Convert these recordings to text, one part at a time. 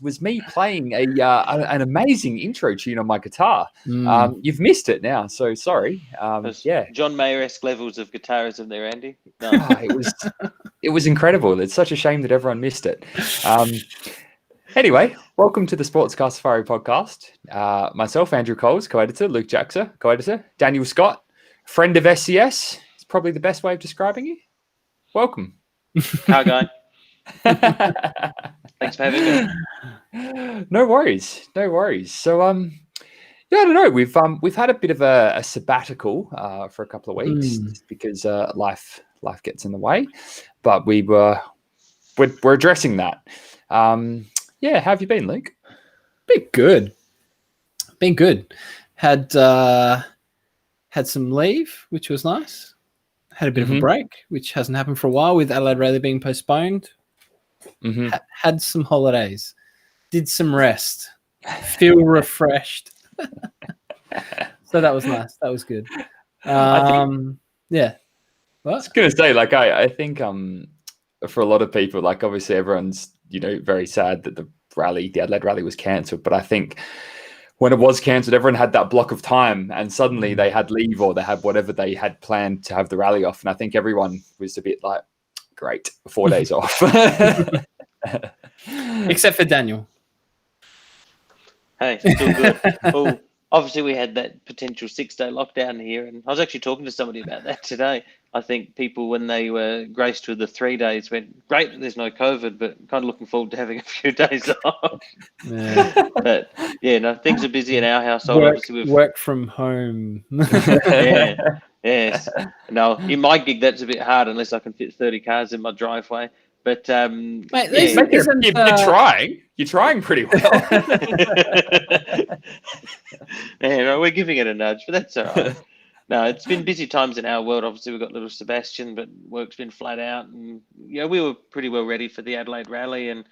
was me playing an amazing intro tune on my guitar. You've missed it now, so sorry. John Mayer-esque levels of guitarism there, Andy. No. It was incredible. It's such a shame that everyone missed it. Anyway, welcome to the Sportscar Safari podcast. Myself, Andrew Coles, co-editor, Luke Jackson, co-editor, Daniel Scott, friend of SCS. It's probably the best way of describing you. Welcome. Car guy. Thanks for having me. No worries. So, I don't know. We've had a bit of a sabbatical for a couple of weeks because life gets in the way, but we're addressing that. How have you been, Luke? Been good. Had some leave, which was nice. Had a bit of a break, which hasn't happened for a while with Adelaide Rally being postponed. Had some holidays. Did some rest. Feel refreshed. So that was nice. That was good. Yeah. What? I was going to say, I think for a lot of people, obviously everyone's, very sad that the Adelaide Rally was cancelled. But I think when it was cancelled, everyone had that block of time and suddenly they had leave or they had whatever they had planned to have the rally off. And I think everyone was a bit like, great, 4 days off. Except for Daniel. Hey, still good. Well, obviously we had that potential 6-day lockdown here. And I was actually talking to somebody about that today. I think people, when they were graced with the 3 days, went, great, there's no COVID, but kind of looking forward to having a few days off. Yeah. But things are busy in our household. Obviously, work from home. Yes. No, in my gig, that's a bit hard unless I can fit 30 cars in my driveway. But you're trying. You're trying pretty well. We're giving it a nudge, but that's all right. No, it's been busy times in our world. Obviously, we've got little Sebastian, but work's been flat out. And, we were pretty well ready for the Adelaide Rally. And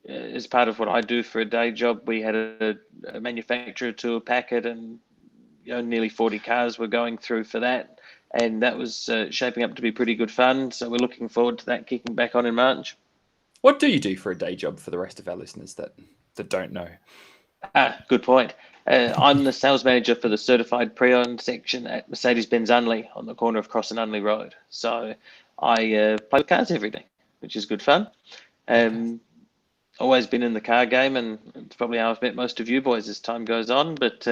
as part of what I do for a day job, we had a manufacturer to a packet and, nearly 40 cars were going through for that. And that was shaping up to be pretty good fun. So we're looking forward to that kicking back on in March. What do you do for a day job for the rest of our listeners that don't know? Good point. I'm the sales manager for the certified pre-owned section at MercedesBenz Unley on the corner of Cross and Unley Road. So I play with cars every day, which is good fun. Always been in the car game, and it's probably how I've met most of you boys as time goes on. But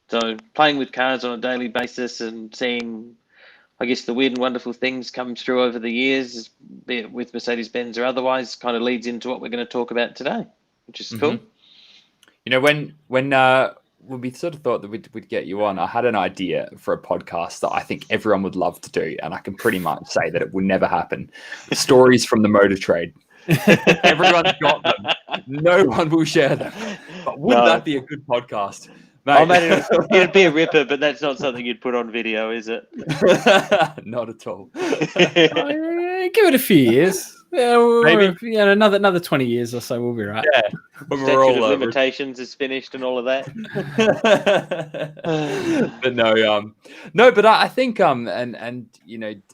so playing with cars on a daily basis and seeing, I guess, the weird and wonderful things come through over the years, be it with Mercedes-Benz or otherwise, kind of leads into what we're going to talk about today, which is cool. When we sort of thought that we'd get you on, I had an idea for a podcast that I think everyone would love to do, and I can pretty much say that it will never happen. Stories from the motor trade. Everyone's got them. No one will share them. But wouldn't that be a good podcast? Mate. It'd be a ripper, but that's not something you'd put on video, is it? Not at all. Give it a few years. Yeah, maybe another 20 years or so, we'll be right. Yeah, when we're all limitations is finished and all of that. But I think and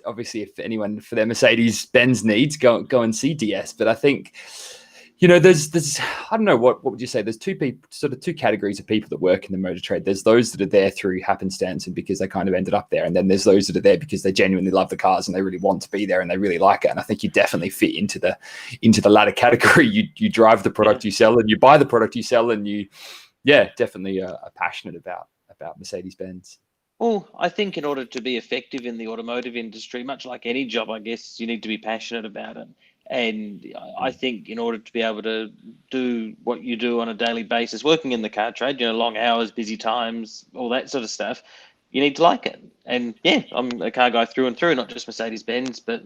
obviously if anyone for their Mercedes-Benz needs, go and see DS. But I think there's I don't know, what would you say? There's two categories of people that work in the motor trade. There's those that are there through happenstance and because they kind of ended up there, and then there's those that are there because they genuinely love the cars and they really want to be there and they really like it. And I think you definitely fit into the latter category. You drive the product you sell and you buy the product you sell, and you definitely are passionate about Mercedes-Benz. Well, I think in order to be effective in the automotive industry, much like any job, I guess you need to be passionate about it. And I think in order to be able to do what you do on a daily basis, working in the car trade, long hours, busy times, all that sort of stuff, you need to like it. And I'm a car guy through and through, not just Mercedes-Benz, but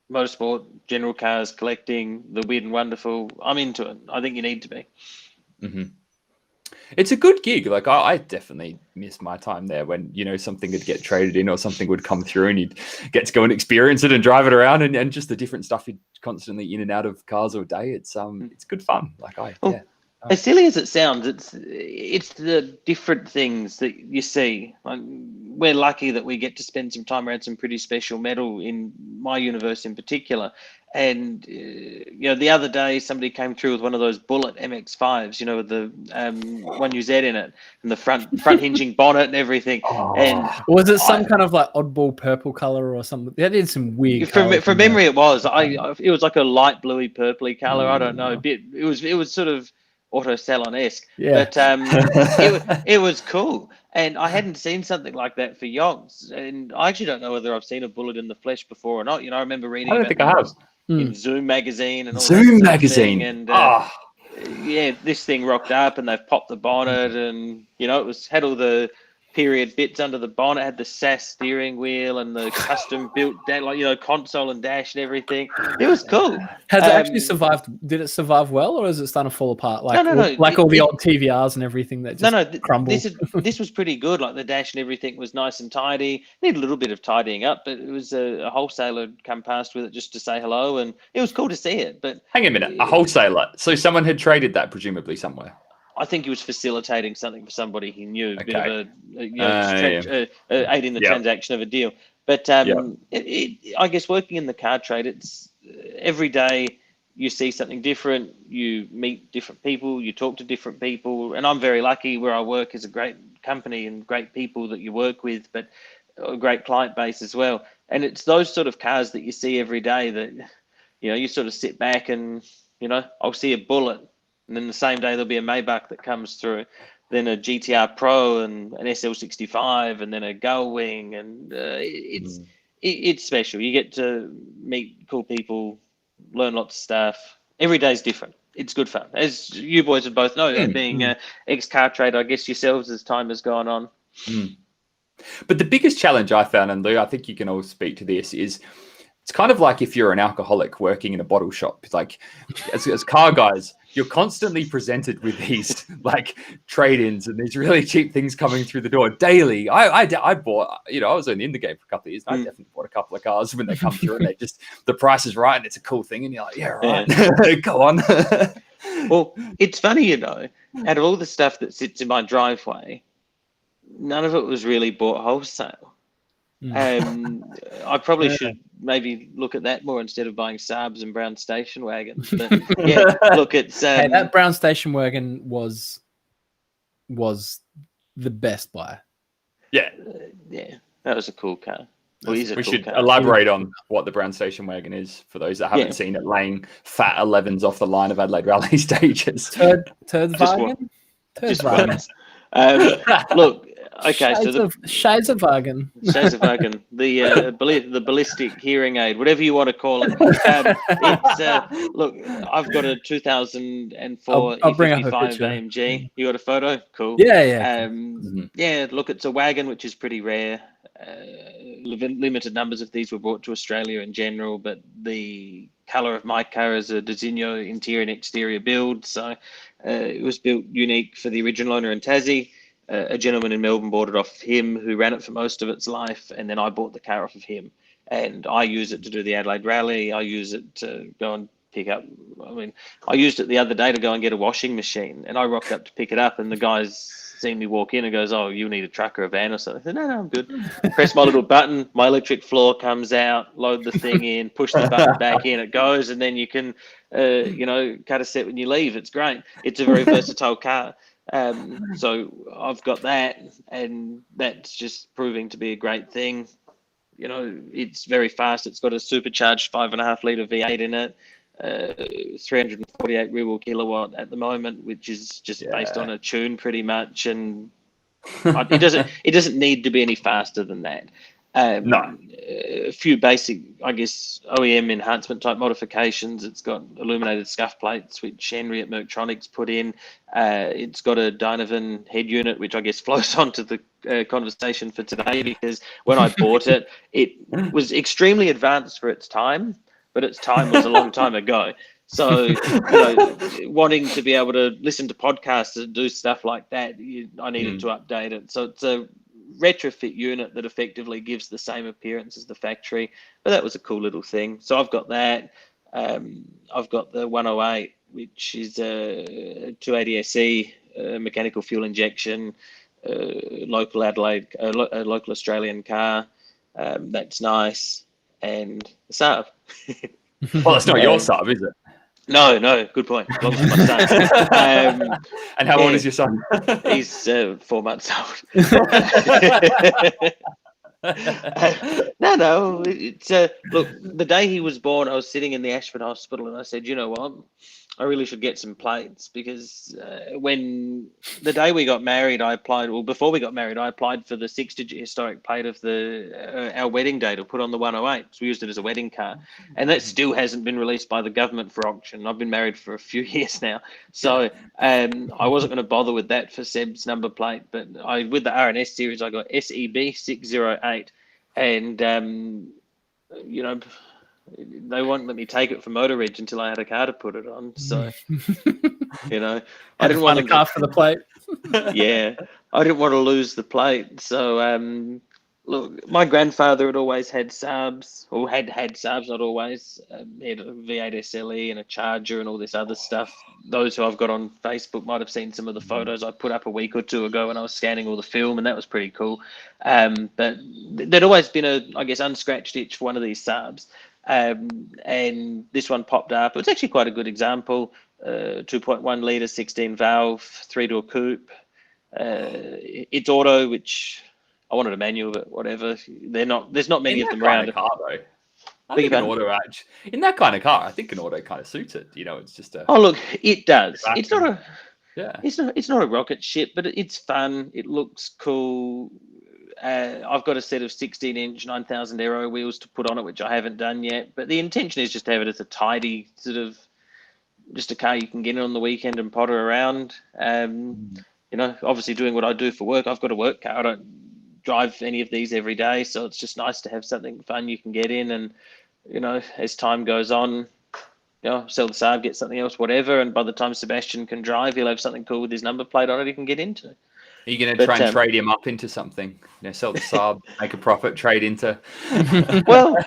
motorsport, general cars, collecting, the weird and wonderful. I'm into it. I think you need to be. Mm-hmm. It's a good gig. I definitely miss my time there when, something would get traded in or something would come through and you'd get to go and experience it and drive it around and just the different stuff you'd constantly in and out of cars all day. It's good fun. as silly as it sounds, it's the different things that you see. Like, we're lucky that we get to spend some time around some pretty special metal in my universe in particular. And the other day somebody came through with one of those Bullet MX-5s, with the 1UZ in it and the front hinging bonnet and everything. Oh. And was it some kind of like oddball purple color or something? They did some weird. From memory, it was. It was like a light bluey purpley color. I don't know. It was sort of auto salon-esque. Yeah. But it was cool. And I hadn't seen something like that for yonks. And I actually don't know whether I've seen a Bullet in the flesh before or not. I remember reading I don't think I have. In Zoom magazine and all Zoom that magazine. And this thing rocked up and they've popped the bonnet and it had all the period bits under the bonnet, had the SAS steering wheel and the custom built console and dash and everything. It was cool. Has it actually survived? Did it survive well, or is it starting to fall apart? Like no. Like all the old TVRs and everything that just crumbled. This was pretty good. Like the dash and everything was nice and tidy. Need a little bit of tidying up, but it was a wholesaler come past with it just to say hello, and it was cool to see it. But hang a minute, a wholesaler. So someone had traded that presumably somewhere. I think he was facilitating something for somebody he knew, a bit of aiding the transaction of a deal. But I guess working in the car trade, it's every day you see something different, you meet different people, you talk to different people. And I'm very lucky where I work is a great company and great people that you work with, but a great client base as well. And it's those sort of cars that you see every day that, you sort of sit back and, I'll see a Bullet. And then the same day there'll be a Maybach that comes through, then a GTR Pro and an SL65, and then a Gullwing, and it's special. You get to meet cool people, learn lots of stuff. Every day's different. It's good fun, as you boys would both know. Being ex-car trader, I guess yourselves as time has gone on. But the biggest challenge I found, and Lou, I think you can all speak to this, is it's kind of like if you're an alcoholic working in a bottle shop. It's like as car guys, you're constantly presented with these like trade-ins and these really cheap things coming through the door daily. I bought, I was only in the game for a couple of years. And I definitely bought a couple of cars when they come through and the price is right and it's a cool thing. And you're like, yeah, right, go on. Well, it's funny, out of all the stuff that sits in my driveway, none of it was really bought wholesale. I probably should maybe look at that more instead of buying Saabs and brown station wagons. But look, it's that brown station wagon was the best buy. Yeah, that was a cool car. Well, we should elaborate on what the brown station wagon is for those that haven't seen it, laying fat 11s off the line of Adelaide Rally stages. Turd wagon. Look. Okay, Shades of Wagon. The ballistic hearing aid, whatever you want to call it. Look, I've got a 2004 E55 AMG. You got a photo? Cool. Yeah. Look, it's a wagon, which is pretty rare. Limited numbers of these were brought to Australia in general, but the colour of my car is a Designo interior and exterior build, so it was built unique for the original owner in Tassie. A gentleman in Melbourne bought it off him, who ran it for most of its life, and then I bought the car off of him. And I use it to do the Adelaide Rally. I use it to go and pick up. I used it the other day to go and get a washing machine, and I rocked up to pick it up, and the guys seen me walk in and goes, "Oh, you need a truck or a van or something." I said, No, I'm good. Press my little button, my electric floor comes out, load the thing in, push the button back in, it goes, and then you can, cut a set when you leave. It's great. It's a very versatile car. So I've got that, and that's just proving to be a great thing. It's very fast. It's got a supercharged 5.5 litre V8 in it, 348 rear wheel kilowatt at the moment, which is just based on a tune pretty much. And it doesn't need to be any faster than that. No. A few basic, I guess, OEM enhancement type modifications. It's got illuminated scuff plates, which Henry at Merctronics put in. It's got a Dynovan head unit, which I guess flows onto the conversation for today, because when I bought it, it was extremely advanced for its time, but its time was a long time ago. So, wanting to be able to listen to podcasts and do stuff like that, I needed to update it. So it's a retrofit unit that effectively gives the same appearance as the factory, but that was a cool little thing. So I've got that. I've got the 108 which is 280 SE, mechanical fuel injection, local Adelaide, a local Australian car. That's nice. And the Saab. Well, it's not your Saab, is it? No, good point. Belongs to my son. And how old is your son? He's 4 months old. No. It's look. The day he was born, I was sitting in the Ashford Hospital, and I said, "You know what? I really should get some plates because when the day we got married, I applied. Well, before we got married, I applied for the 6-digit historic plate of our wedding day to put on the 108. So we used it as a wedding car, and that still hasn't been released by the government for auction. I've been married for a few years now, so I wasn't going to bother with that for Seb's number plate. But with the R&S series, I got SEB 608, and you know. They won't let me take it for Motor Reg until I had a car to put it on. So, you know, I didn't want a car for the plate. Yeah, I didn't want to lose the plate. So, look, my grandfather had always had Saabs, or had Saabs, not always. He had a V8 SLE and a Charger and all this other stuff. Those who I've got on Facebook might have seen some of the photos I put up a week or two ago when I was scanning all the film, and that was pretty cool. But there'd always been a, I guess, unscratched itch for one of these Saabs. And this one popped up. It's actually quite a good example. 2.1 litre, 16 valve, 3-door coupe. It's auto, which I wanted a manual, but whatever. There's not many of them around. Car, though. I think an auto in that kind of car, I think an auto kind of suits it. You know, it's just a. Oh, look, it does. It's not a. Yeah. It's not a rocket ship, but it's fun. It looks cool. I've got a set of 16-inch 9,000 aero wheels to put on it, which I haven't done yet. But the intention is just to have it as a tidy sort of, just a car you can get in on the weekend and potter around. You know, obviously doing what I do for work, I've got a work car. I don't drive any of these every day, so it's just nice to have something fun you can get in. And, you know, as time goes on, you know, sell the Saab, get something else, whatever. And by the time Sebastian can drive, he'll have something cool with his number plate on it he can get into. Are you going to try and trade him up into something? You know, sell the Saab, make a profit, trade into. Well,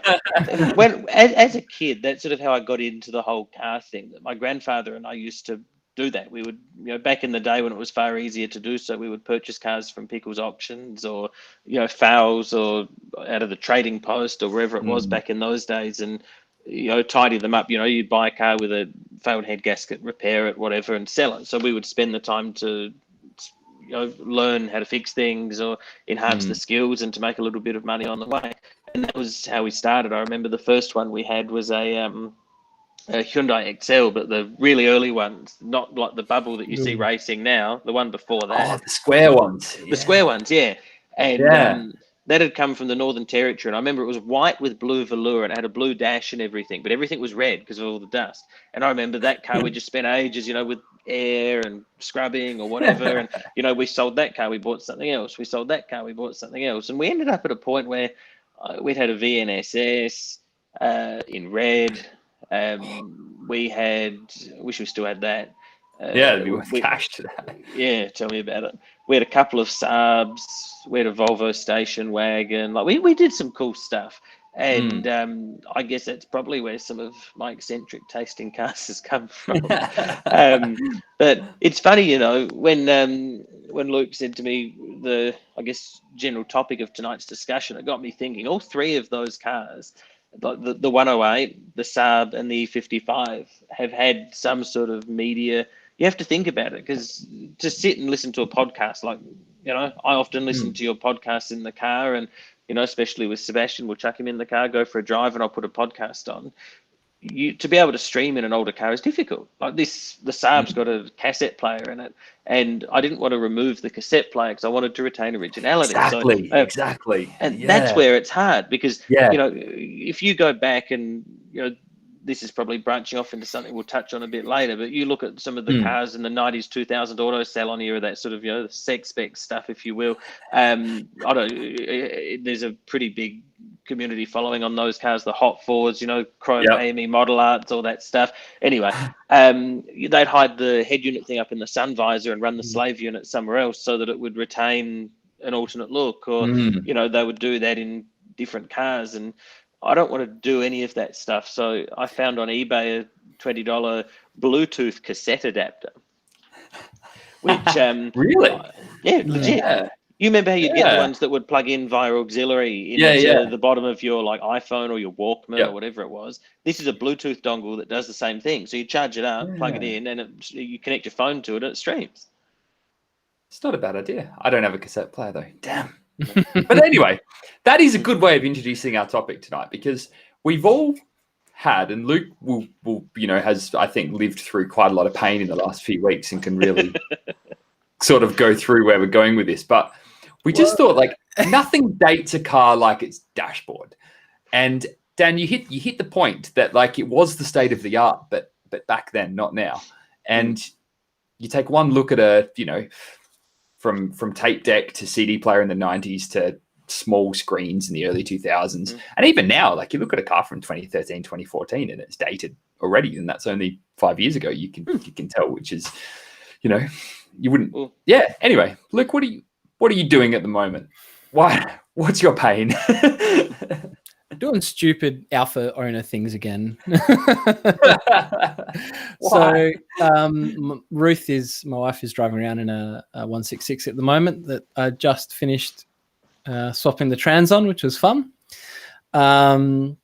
as a kid, that's sort of how I got into the whole car thing. That my grandfather and I used to do that. We would, you know, back in the day when it was far easier to do so, we would purchase cars from people's auctions or, you know, Fowles or out of the trading post or wherever it was back in those days, and, you know, tidy them up. You know, you'd buy a car with a failed head gasket, repair it, whatever, and sell it. So we would spend the time to, you know, learn how to fix things or enhance the skills and to make a little bit of money on the way. And that was how we started. I remember the first one we had was a Hyundai XL, but the really early ones, not like the bubble that you see racing now, the one before that. Oh, the square ones. The square ones, yeah. And that had come from the Northern Territory. And I remember it was white with blue velour and it had a blue dash and everything, but everything was red because of all the dust. And I remember that car, we just spent ages, you know, with air and scrubbing or whatever. And, you know, we sold that car, we bought something else. We sold that car, we bought something else. And we ended up at a point where we'd had a VNSS in red. We had, I wish we still had that. Yeah, it'd be worth cash to that. Yeah, tell me about it. We had a couple of Saabs. We had a Volvo station wagon. Like we did some cool stuff. And I guess that's probably where some of my eccentric taste in cars has come from. But it's funny, you know, when Luke said to me the, I guess, general topic of tonight's discussion, it got me thinking. All three of those cars, the 108, the Saab, and the E55, have had some sort of media. You have to think about it, because to sit and listen to a podcast, like, you know, I often listen to your podcasts in the car, and, you know, especially with Sebastian, we'll chuck him in the car, go for a drive, and I'll put a podcast on. To be able to stream in an older car is difficult. Like this, the Saab's got a cassette player in it, and I didn't want to remove the cassette player because I wanted to retain originality. Exactly. And that's where it's hard, because, you know, if you go back and, you know, this is probably branching off into something we'll touch on a bit later, but you look at some of the cars in the 90s, 2000 auto salon era, that sort of, you know, the sex spec stuff, if you will. There's a pretty big community following on those cars, the Hot Fords, you know, Chrome AME model arts, all that stuff. Anyway, they'd hide the head unit thing up in the sun visor and run the slave unit somewhere else so that it would retain an alternate look, or, you know, they would do that in different cars. And I don't want to do any of that stuff. So I found on eBay a $20 Bluetooth cassette adapter. Which really? Yeah, legit. Yeah. You remember how you'd get the ones that would plug in via auxiliary into the bottom of your like iPhone or your Walkman or whatever it was? This is a Bluetooth dongle that does the same thing. So you charge it up, plug it in, and you connect your phone to it, and it streams. It's not a bad idea. I don't have a cassette player though. Damn. But anyway, that is a good way of introducing our topic tonight, because we've all had, and Luke will has, I think, lived through quite a lot of pain in the last few weeks and can really sort of go through where we're going with this. But we just thought, like, nothing dates a car like its dashboard. And Dan, you hit the point that, like, it was the state of the art, but back then, not now. And you take one look at from tape deck to CD player in the 90s to small screens in the early 2000s. And even now, like, you look at a car from 2013, 2014, and it's dated already. And that's only 5 years ago. You can tell, which is, you wouldn't. Yeah. Anyway, Luke, what are you doing at the moment? Why? What's your pain? Doing stupid alpha owner things again. Ruth my wife is driving around in a 166 at the moment that I just finished swapping the trans on, which was fun. And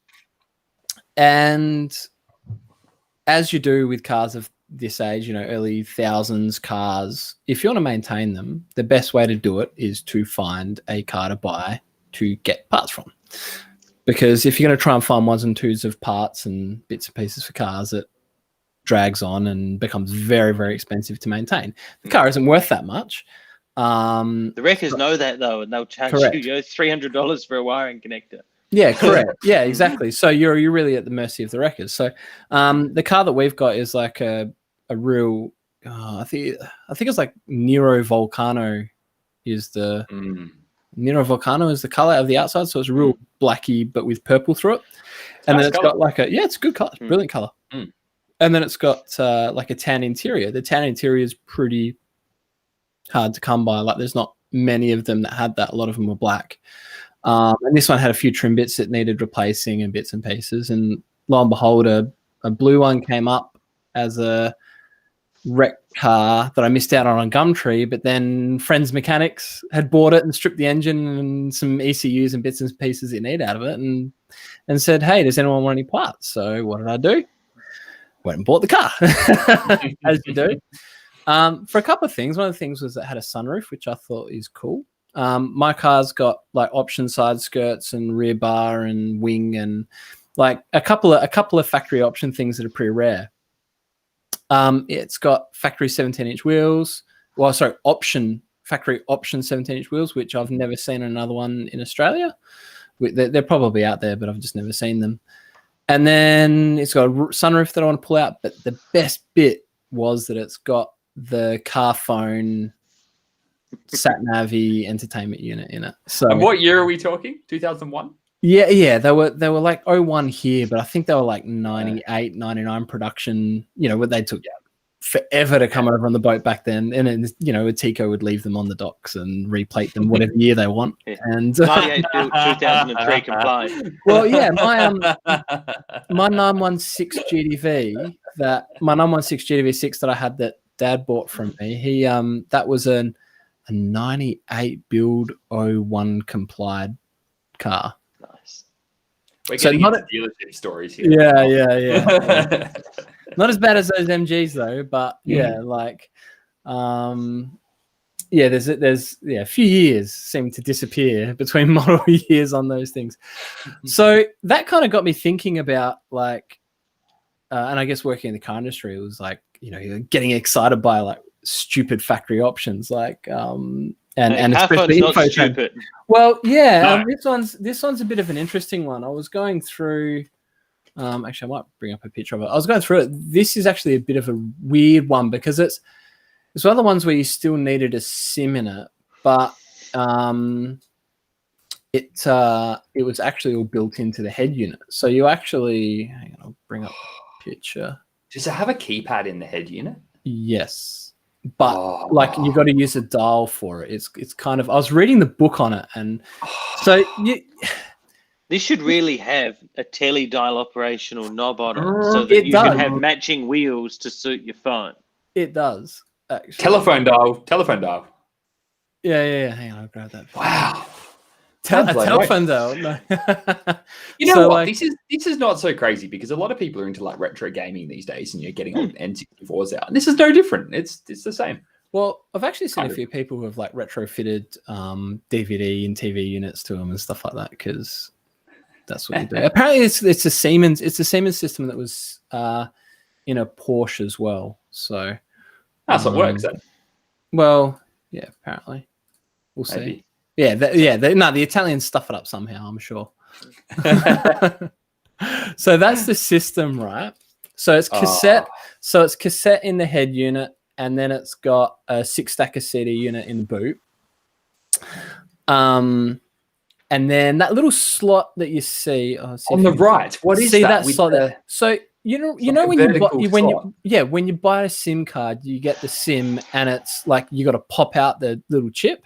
as you do with cars of this age, early thousands cars, if you want to maintain them, the best way to do it is to find a car to buy to get parts from. Because if you're going to try and find ones and twos of parts and bits and pieces for cars, it drags on and becomes very, very expensive to maintain. The car isn't worth that much. The wreckers know that, though, and they'll charge you $300 for a wiring connector. Yeah, correct. Yeah, exactly. So you're really at the mercy of the wreckers. So the car that we've got is like a real, I think it's like Nero Volcano is the Nero Volcano is the color of the outside. So it's real blacky, but with purple through it. And then it's got like it's a good color, brilliant color. And then it's got like a tan interior. The tan interior is pretty hard to come by. Like, there's not many of them that had that. A lot of them were black. And this one had a few trim bits that needed replacing and bits and pieces. And lo and behold, a blue one came up as a wreck car that I missed out on Gumtree, but then Friends Mechanics had bought it and stripped the engine and some ECUs and bits and pieces it need out of it, and said, hey, does anyone want any parts? So what did I do? Went and bought the car, as you do. For a couple of things. One of the things was it had a sunroof, which I thought is cool. My car's got like option side skirts and rear bar and wing and like a couple of factory option things that are pretty rare. It's got factory 17-inch wheels. Well, sorry, factory option 17-inch wheels, which I've never seen another one in Australia. They're probably out there, but I've just never seen them. And then it's got a sunroof that I want to pull out. But the best bit was that it's got the car phone Sat Nav entertainment unit in it. So, and what year are we talking? 2001? Yeah, they were like 01 here, but I think they were like 98, 99 production. They took forever to come over on the boat back then, and then Tico would leave them on the docks and replate them whatever year they want. Yeah. And 98 built, 2003 compliant. Well, yeah, my 916 GDV GDV6 that I had that Dad bought from me. That was a 98 build 01 complied car. Nice. We're getting into dealership stories here. Yeah. Not as bad as those MGs though, but there's a few years seem to disappear between model years on those things. So that kind of got me thinking about like, and I guess working in the car industry, it was like, you're getting excited by like stupid factory options, like and especially infotainment. Well, yeah, no. This one's a bit of an interesting one. I was going through. Actually, I might bring up a picture of it. I was going through it. This is actually a bit of a weird one because it's one of the ones where you still needed a SIM in it, but it was actually all built into the head unit. So you actually, hang on, I'll bring up a picture. Does it have a keypad in the head unit? Yes, but like you got to use a dial for it. It's kind of. I was reading the book on it, and so This should really have a teledial operational knob on it, so that It you does. can have matching wheels to suit your phone. It does, actually. Telephone dial. Yeah. Hang on, I'll grab that. Wow. A telephone dial. No. You know So, what? like- This is not so crazy because a lot of people are into like retro gaming these days, and you're getting old N64s out. And this is no different. It's the same. Well, I've actually seen Kind a of. few people who have like retrofitted DVD and TV units to them and stuff like that because that's what you do. Apparently, it's a Siemens. It's a Siemens system that was in a Porsche as well. So That's what works then. well, yeah. Apparently, we'll see. Maybe. Yeah, the Italians stuff it up somehow, I'm sure. So that's the system, right? So it's cassette. So it's cassette in the head unit, and then it's got a 6-stacker CD unit in the boot. And then that little slot that you see On the right. What is see that? that slot there? So you know like when a you buy, vertical when you buy a SIM card, you get the SIM, and it's like you got to pop out the little chip.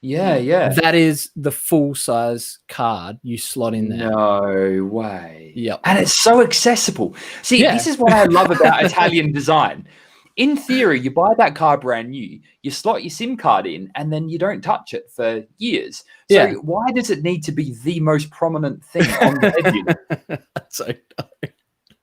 Yeah. That is the full size card you slot in there. No way. Yep. And it's so accessible. See, Yeah. this is what I love about Italian design. In theory, you buy that car brand new, you slot your SIM card in, and then you don't touch it for years. So Yeah. why does it need to be the most prominent thing on the head unit? So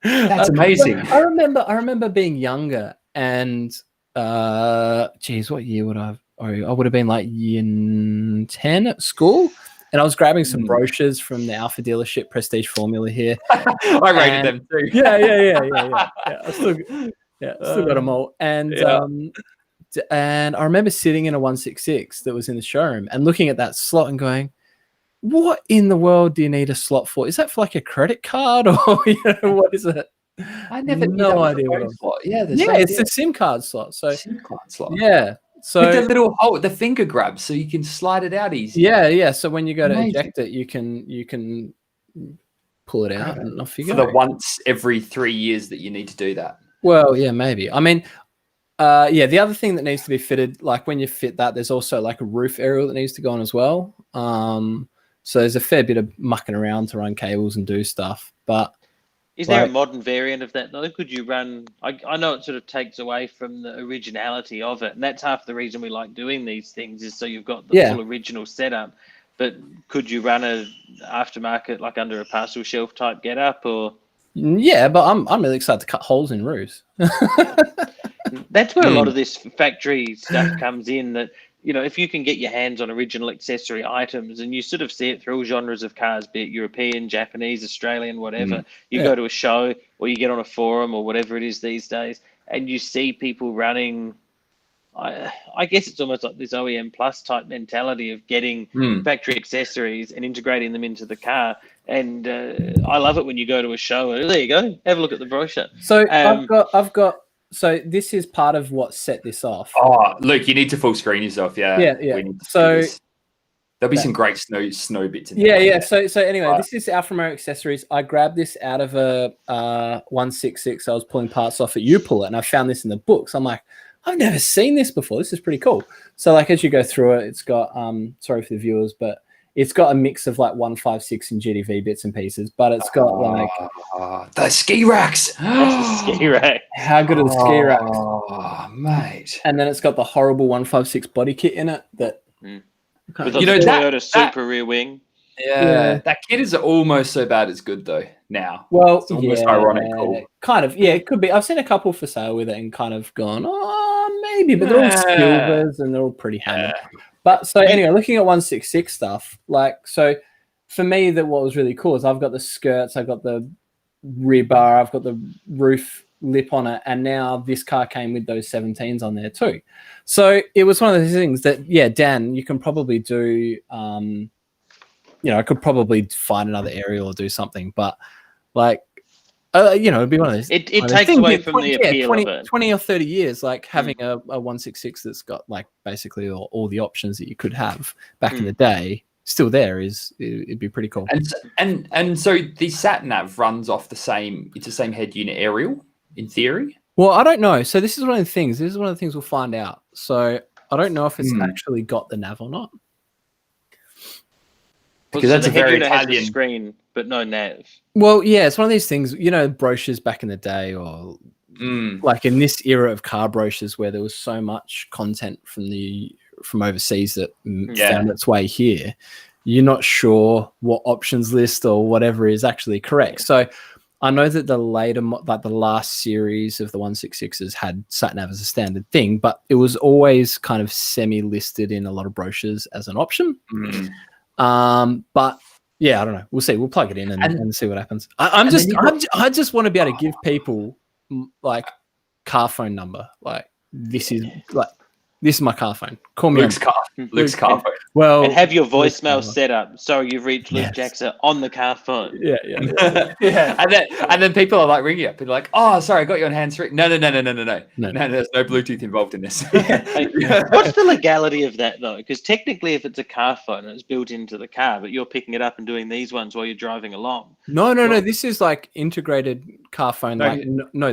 That's amazing. I remember being younger and what year would I have? I would have been like year 10 at school, and I was grabbing some brochures from the Alfa dealership Prestige Formula here. I rated them too. Yeah. I still got them all. And and I remember sitting in a 166 that was in the showroom and looking at that slot and going, "What in the world do you need a slot for? Is that for like a credit card or what is it?" I never knew no that was idea a what phone it was. slot. Yeah, It's the SIM card slot. So SIM card slot. yeah. So With the little hole, the finger grab, so you can slide it out easy. yeah. So when you go to Amazing. eject it, you can pull it out and off you For go. the once every 3 years that you need to do that. Well, yeah, maybe. I mean, the other thing that needs to be fitted, like when you fit that, there's also like a roof aerial that needs to go on as well. So there's a fair bit of mucking around to run cables and do stuff. But Is there a modern variant of that though? Could you run? I know it sort of takes away from the originality of it, and that's half the reason we like doing these things is so you've got the full original setup. But could you run a aftermarket like under a parcel shelf type get up or? Yeah, but I'm really excited to cut holes in roofs. That's where a lot of this factory stuff comes in. That if you can get your hands on original accessory items, and you sort of see it through all genres of cars, be it European, Japanese, Australian, whatever. You go to a show or you get on a forum or whatever it is these days, and you see people running. I guess it's almost like this OEM plus type mentality of getting factory accessories and integrating them into the car. And I love it when you go to a show. And there you go. Have a look at the brochure. So I've got. So this is part of what set this off. Oh, Luke, you need to full screen yourself. Yeah. Yeah. We need to So do this. There'll be some great snow bits in Yeah, there. yeah. So anyway, this is Alfa Romeo accessories. I grabbed this out of a 166. I was pulling parts off at U-Pull, and I found this in the books. I'm like, I've never seen this before. This is pretty cool. So like as you go through it, it's got sorry for the viewers, but it's got a mix of like 156 and GDV bits and pieces, but it's got like the ski racks. Ski rack. How good are the ski racks? Oh, mate. And then it's got the horrible 156 body kit in it that With the that- Toyota Super rear wing. Yeah, that kit is almost so bad it's good though. Now, well, it's almost ironical. Kind of, yeah, it could be. I've seen a couple for sale with it and kind of gone, maybe, but they're all silvers and they're all pretty hammered. But so anyway, looking at 166 stuff, like so for me, what was really cool is I've got the skirts, I've got the rear bar, I've got the roof lip on it, and now this car came with those 17s on there too. So it was one of those things that, yeah, Dan, you can probably do. I could probably find another aerial or do something, but like, it'd be one of those. It takes away from the appeal 20, of it. 20 or 30 years, like having a 166 that's got like basically all the options that you could have back in the day still there it'd be pretty cool. And so the Sat Nav runs off the same head unit aerial in theory. Well, I don't know. So this is one of the things. This is one of the things we'll find out. So I don't know if it's actually got the nav or not. Because that's the a head very unit has Italian. the screen, but no nav. Well, yeah, it's one of these things, brochures back in the day, or like in this era of car brochures where there was so much content from overseas that found its way here. You're not sure what options list or whatever is actually correct. So I know that the later, like the last series of the 166s had Sat Nav as a standard thing, but it was always kind of semi-listed in a lot of brochures as an option. But yeah, I don't know. We'll see. We'll plug it in and see what happens. I just want to be able to give people like car phone number. Like this is my car phone. Call me. Luke's car phone. Well, and have your voicemail set up. Sorry, you've reached Luke Jackson on the car phone. Yeah. And then people are like ringing up and like, oh, sorry, I got you on hands free. No. There's no Bluetooth involved in this. What's the legality of that though? Because technically, if it's a car phone, it's built into the car, but you're picking it up and doing these ones while you're driving along. No. This is like integrated car phone.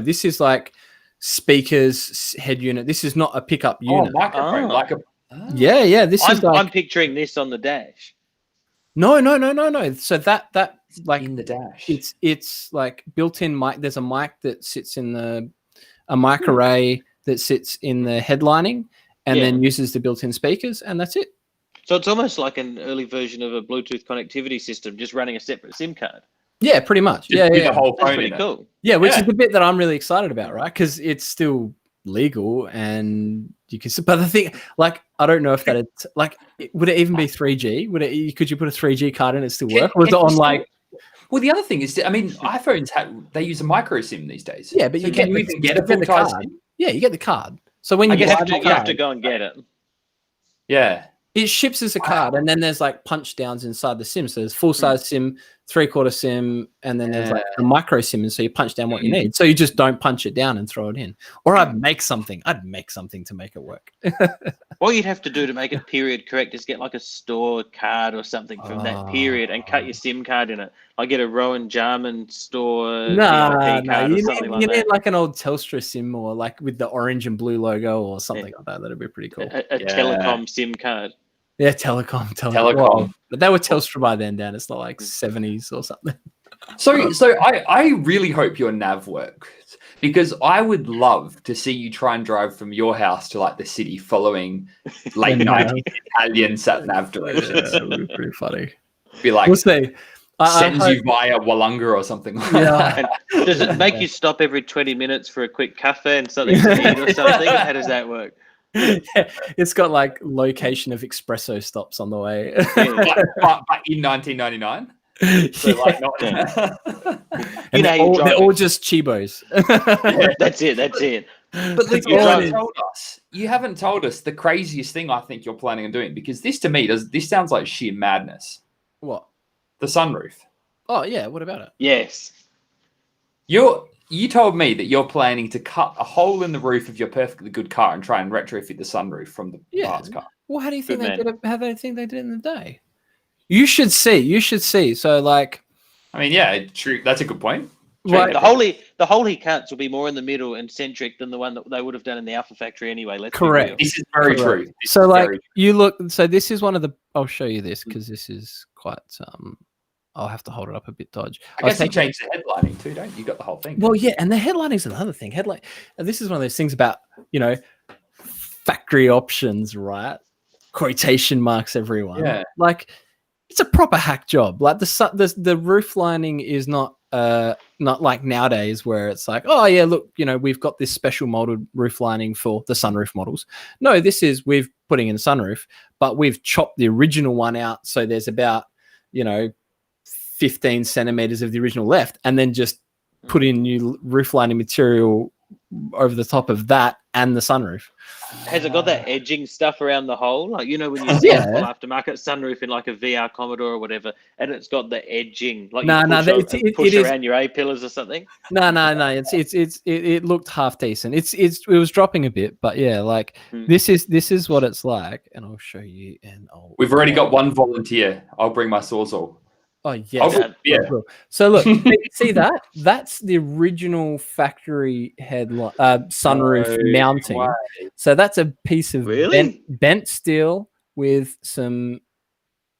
This is like speakers, head unit. This is not a pickup unit. Microphone, Yeah. This is like I'm picturing this on the dash. No. So that like in the dash. It's like built-in mic. There's a mic that sits in a mic array that sits in the headlining, and then uses the built-in speakers, and that's it. So it's almost like an early version of a Bluetooth connectivity system, just running a separate SIM card. Yeah, pretty much. The whole phone. That's pretty cool. Yeah, which is the bit that I'm really excited about, right? Because it's still legal and you can. But the thing, like, I don't know if that would it even be 3G? Could you put a 3G card in and it still work? Or is it on like? Well, the other thing is, I mean, iPhones they use a micro SIM these days. Yeah, but so you can even get a full card. SIM? Yeah, you get the card. So when you have to go and get it. Yeah. It ships as a card, and then there's like punch downs inside the SIM. So there's full size SIM, 3/4 SIM, and then there's like a micro SIM, and so you punch down what you need. So you just don't punch it down and throw it in. Or I'd make something to make it work. What you'd have to do to make it period correct is get like a store card or something from that period and cut your SIM card in it. Like get a Rowan Jarman store card or something like that. You need like an old Telstra SIM, or like with the orange and blue logo or something like that. That'd be pretty cool. A telecom SIM card. Yeah, telecom. But they were Telstra by then, Dan. It's not like 70s or something. So I really hope your nav works, because I would love to see you try and drive from your house to like the city following late 90s Italian Sat Nav directions. Yeah, that would be pretty funny. Be like, we'll see. Sends you via Wollonga or something like that. And does it make you stop every 20 minutes for a quick cafe and something to eat or something? How does that work? Yeah, it's got like location of espresso stops on the way. but in 1999. So like not and they're all just Chibos. That's it. But Luke, you haven't told us the craziest thing I think you're planning on doing, because this to me this sounds like sheer madness. What? The sunroof. Oh yeah, what about it? Yes. You told me that you're planning to cut a hole in the roof of your perfectly good car and try and retrofit the sunroof from the parts car. Well, how do you think they did it? How do they think they did it in the day? You should see. So, like, I mean, yeah, true. That's a good point. Right. The hole he cuts will be more in the middle and centric than the one that they would have done in the Alpha factory anyway. Correct. This is very true. So, like, you look. So this is one of the. I'll show you this because this is quite. I'll have to hold it up a bit, Dodge. I guess you changed the headlining too, don't you? You got the whole thing. Well, yeah, and the headlining is another thing. This is one of those things about, factory options, right? Quotation marks, everyone. Yeah. Like, it's a proper hack job. Like the roof lining is not like nowadays where it's like, oh yeah, look, we've got this special molded roof lining for the sunroof models. No, we've putting in sunroof, but we've chopped the original one out, so there's about 15 centimeters of the original left, and then just put in new roof lining material over the top of that and the sunroof. Has it got that edging stuff around the hole? Like, when you see a full aftermarket sunroof in like a VR Commodore or whatever, and it's got the edging, like push around your A-pillars or something? No. It looked half decent. It was dropping a bit, but yeah, like this is what it's like, and I'll show you. We've already got one volunteer. I'll bring my Sawzall. Oh yeah. So look, see that? That's the original factory sunroof mounting. Way. So that's a piece of bent steel with some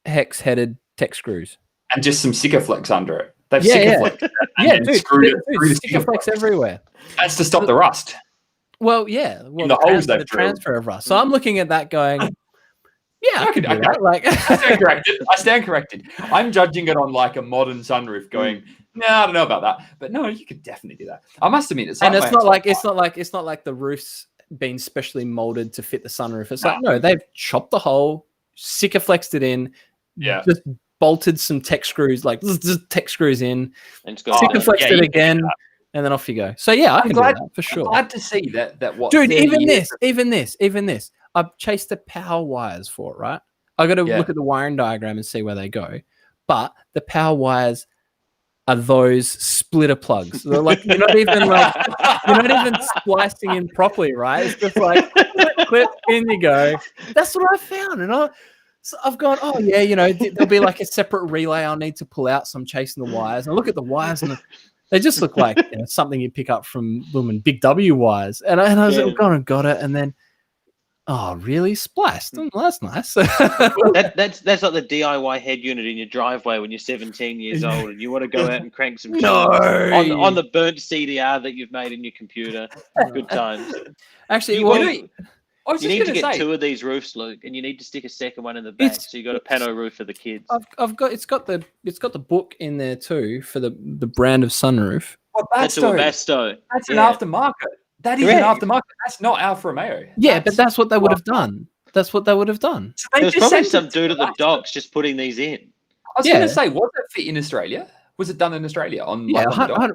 hex-headed tech screws and just some Sikaflex under it. They've Yeah, Sikaflex dude, screwed it through the Sikaflex everywhere. That's to stop the rust. Well, yeah. Well, the holes the they've drilled. transfer of rust. So I'm looking at that going, yeah, I could do that. Like, I stand corrected. I'm judging it on like a modern sunroof going, no, I don't know about that. But no, you could definitely do that. I must admit, and it's not like the roof's been specially molded to fit the sunroof. It's like, no, they've chopped the hole, Sikaflexed it in, just bolted some tech screws, like tech screws in, and Sikaflexed it again. And then off you go. So yeah, I can do that for sure. I'm glad to see that what. Dude, even this. I've chased the power wires for it, right? I got to look at the wiring diagram and see where they go. But the power wires are those splitter plugs. They're like you're not even splicing in properly, right? It's just like clip, in you go. That's what I found, and I've gone, oh yeah, there'll be like a separate relay I'll need to pull out. So I'm chasing the wires. I look at the wires and they just look like something you pick up from Big W wires. And I was like, oh, got it. And then, oh, really? Spliced? Oh, that's nice. that's like the DIY head unit in your driveway when you're 17 years old and you want to go out and crank some keys on the burnt CDR that you've made in your computer. Good times. Actually, you need to get 2 of these roofs, Luke, and you need to stick a second one in the back. So you got a pano roof for the kids. It's got the book in there too for the brand of sunroof. That's a Webasto. That's an aftermarket. That is an aftermarket. That's not Alfa Romeo. Yeah, but that's what they would have done. That's what they would have done. So there was probably some dude at the docks just putting these in. I was going to say, was it fit in Australia? Was it done in Australia?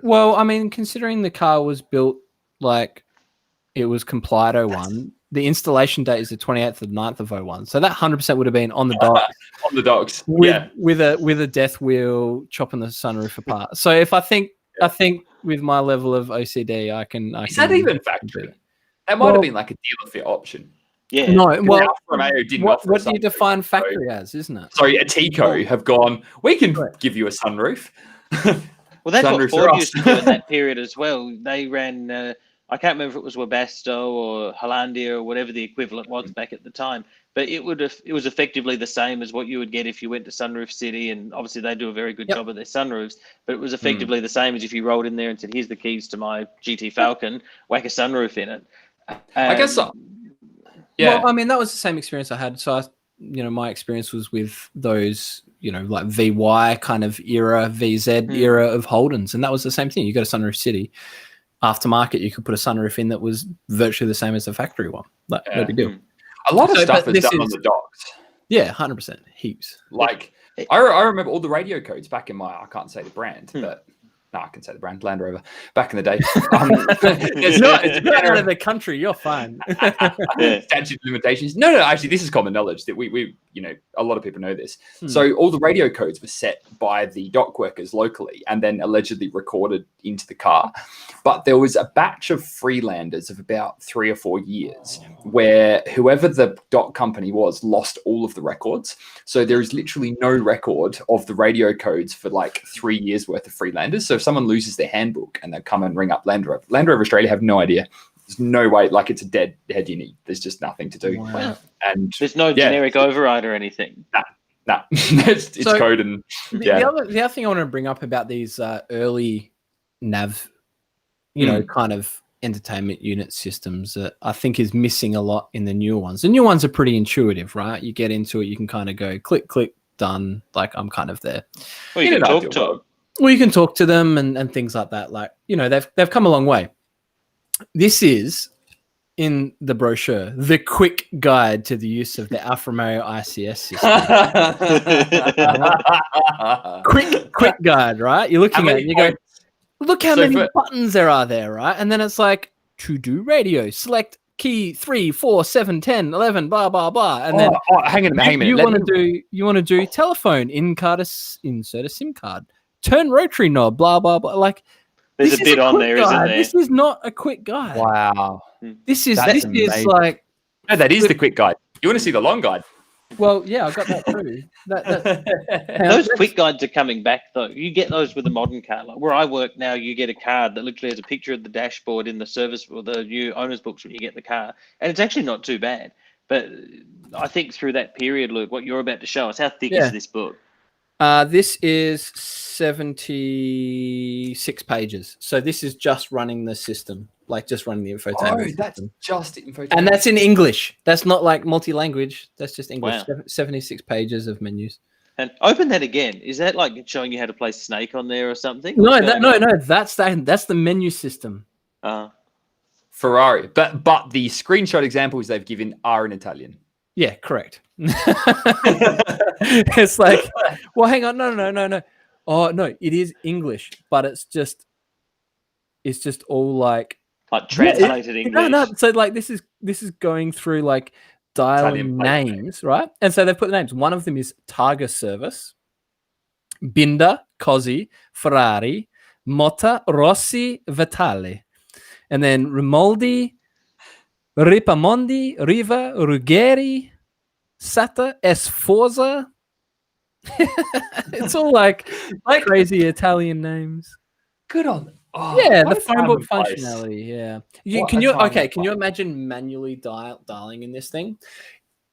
Well, I mean, considering the car was built like it was complied 01, the installation date is the 28th of 9th of 01. So that 100% would have been on the docks. On the docks. With a death wheel chopping the sunroof apart. So if I think with my level of OCD, I can. Is that even factory? That might have been like a dealer fit option. Yeah. No. Well, Alfa Romeo didn't offer what do you define factory as, isn't it? Sorry, a Tico have gone, we can give you a sunroof. Well, that's what Ford used to do in that period as well. They ran. I can't remember if it was Webasto or Hollandia or whatever the equivalent was back at the time, but it was effectively the same as what you would get if you went to Sunroof City, and obviously they do a very good job of their sunroofs, but it was effectively the same as if you rolled in there and said, here's the keys to my GT Falcon, whack a sunroof in it. I guess so. Yeah. Well, I mean, that was the same experience I had. So my experience was with those, like VY kind of era, VZ era of Holdens, and that was the same thing. You go to Sunroof City. Aftermarket, you could put a sunroof in that was virtually the same as the factory one. No big deal. A lot of stuff is done on the docks. Yeah, 100%. Heaps. Like, I remember all the radio codes back in I can't say the brand, but no, I can say the brand, Land Rover, back in the day. It's not out of the country, you're fine. Statute of limitations. No, actually, this is common knowledge that we a lot of people know this. So all the radio codes were set by the dock workers locally and then allegedly recorded into the car. But there was a batch of Freelanders of about 3 or 4 years where whoever the dock company was lost all of the records. So there is literally no record of the radio codes for like 3 years worth of Freelanders. So if someone loses their handbook and they come and ring up Land Rover Australia have no idea. There's no way, like it's a dead unit. There's just nothing to do. Wow. And there's no generic override or anything. Nah. it's code and the other thing I want to bring up about these early nav, kind of entertainment unit systems that I think is missing a lot in the newer ones. The new ones are pretty intuitive, right? You get into it, you can kind of go click, click, done. Like I'm kind of there. Well, you can talk to them. Well, you can talk to them and things like that. Like, they've come a long way. This is, in the brochure, the quick guide to the use of the Alfa Romeo ICS system. quick guide, right? You're looking at it and you go, look how many buttons there are there, right? And then it's like, to do radio, select key 3, 4, 7, 10, 11, blah, blah, blah. And then hang on a minute. You want to do telephone, insert a SIM card, turn rotary knob, blah, blah, blah. Like, there's a bit on there, isn't there? This is not a quick guide. Wow. This is like... No, that is the quick guide. You want to see the long guide? Well, yeah, I got that too. Those quick guides are coming back, though. You get those with a modern car. Like where I work now, you get a card that literally has a picture of the dashboard in the service or the new owner's books when you get the car. And it's actually not too bad. But I think through that period, Luke, what you're about to show us, how thick is this book? This is 76 pages. So this is just running the system, like just running the infotainment that's system. just infotainment. And that's in English. That's not like multi-language. That's just English. Wow. 76 pages of menus. And open that again. Is that like showing you how to play Snake on there or something? No. That's the menu system. Ferrari. But the screenshot examples they've given are in Italian. Yeah, correct. It's like, well, hang on, no. Oh no, it is English, but it's just all like translated English. No. So like this is going through like dialing names, right? And so they've put the names. One of them is Targa Service, Binda, Così, Ferrari, Motta, Rossi, Vitale, and then Rimoldi, Ripamondi, Riva, Ruggeri, Sata, Sforza. It's all like crazy Italian names. Good on. Oh, yeah, the phone book functionality. Yeah. Can you imagine manually dialing in this thing?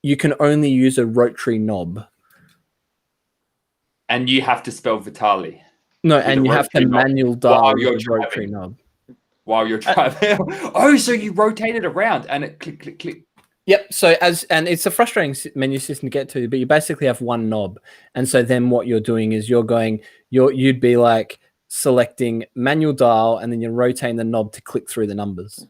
You can only use a rotary knob. And you have to spell Vitale. No, and you have to manual dial with a rotary knob. While you're driving. Oh, so you rotate it around and it click, click, click. Yep. So and it's a frustrating menu system to get to, but you basically have one knob. And so then what you're doing is you'd be like selecting manual dial and then you're rotating the knob to click through the numbers.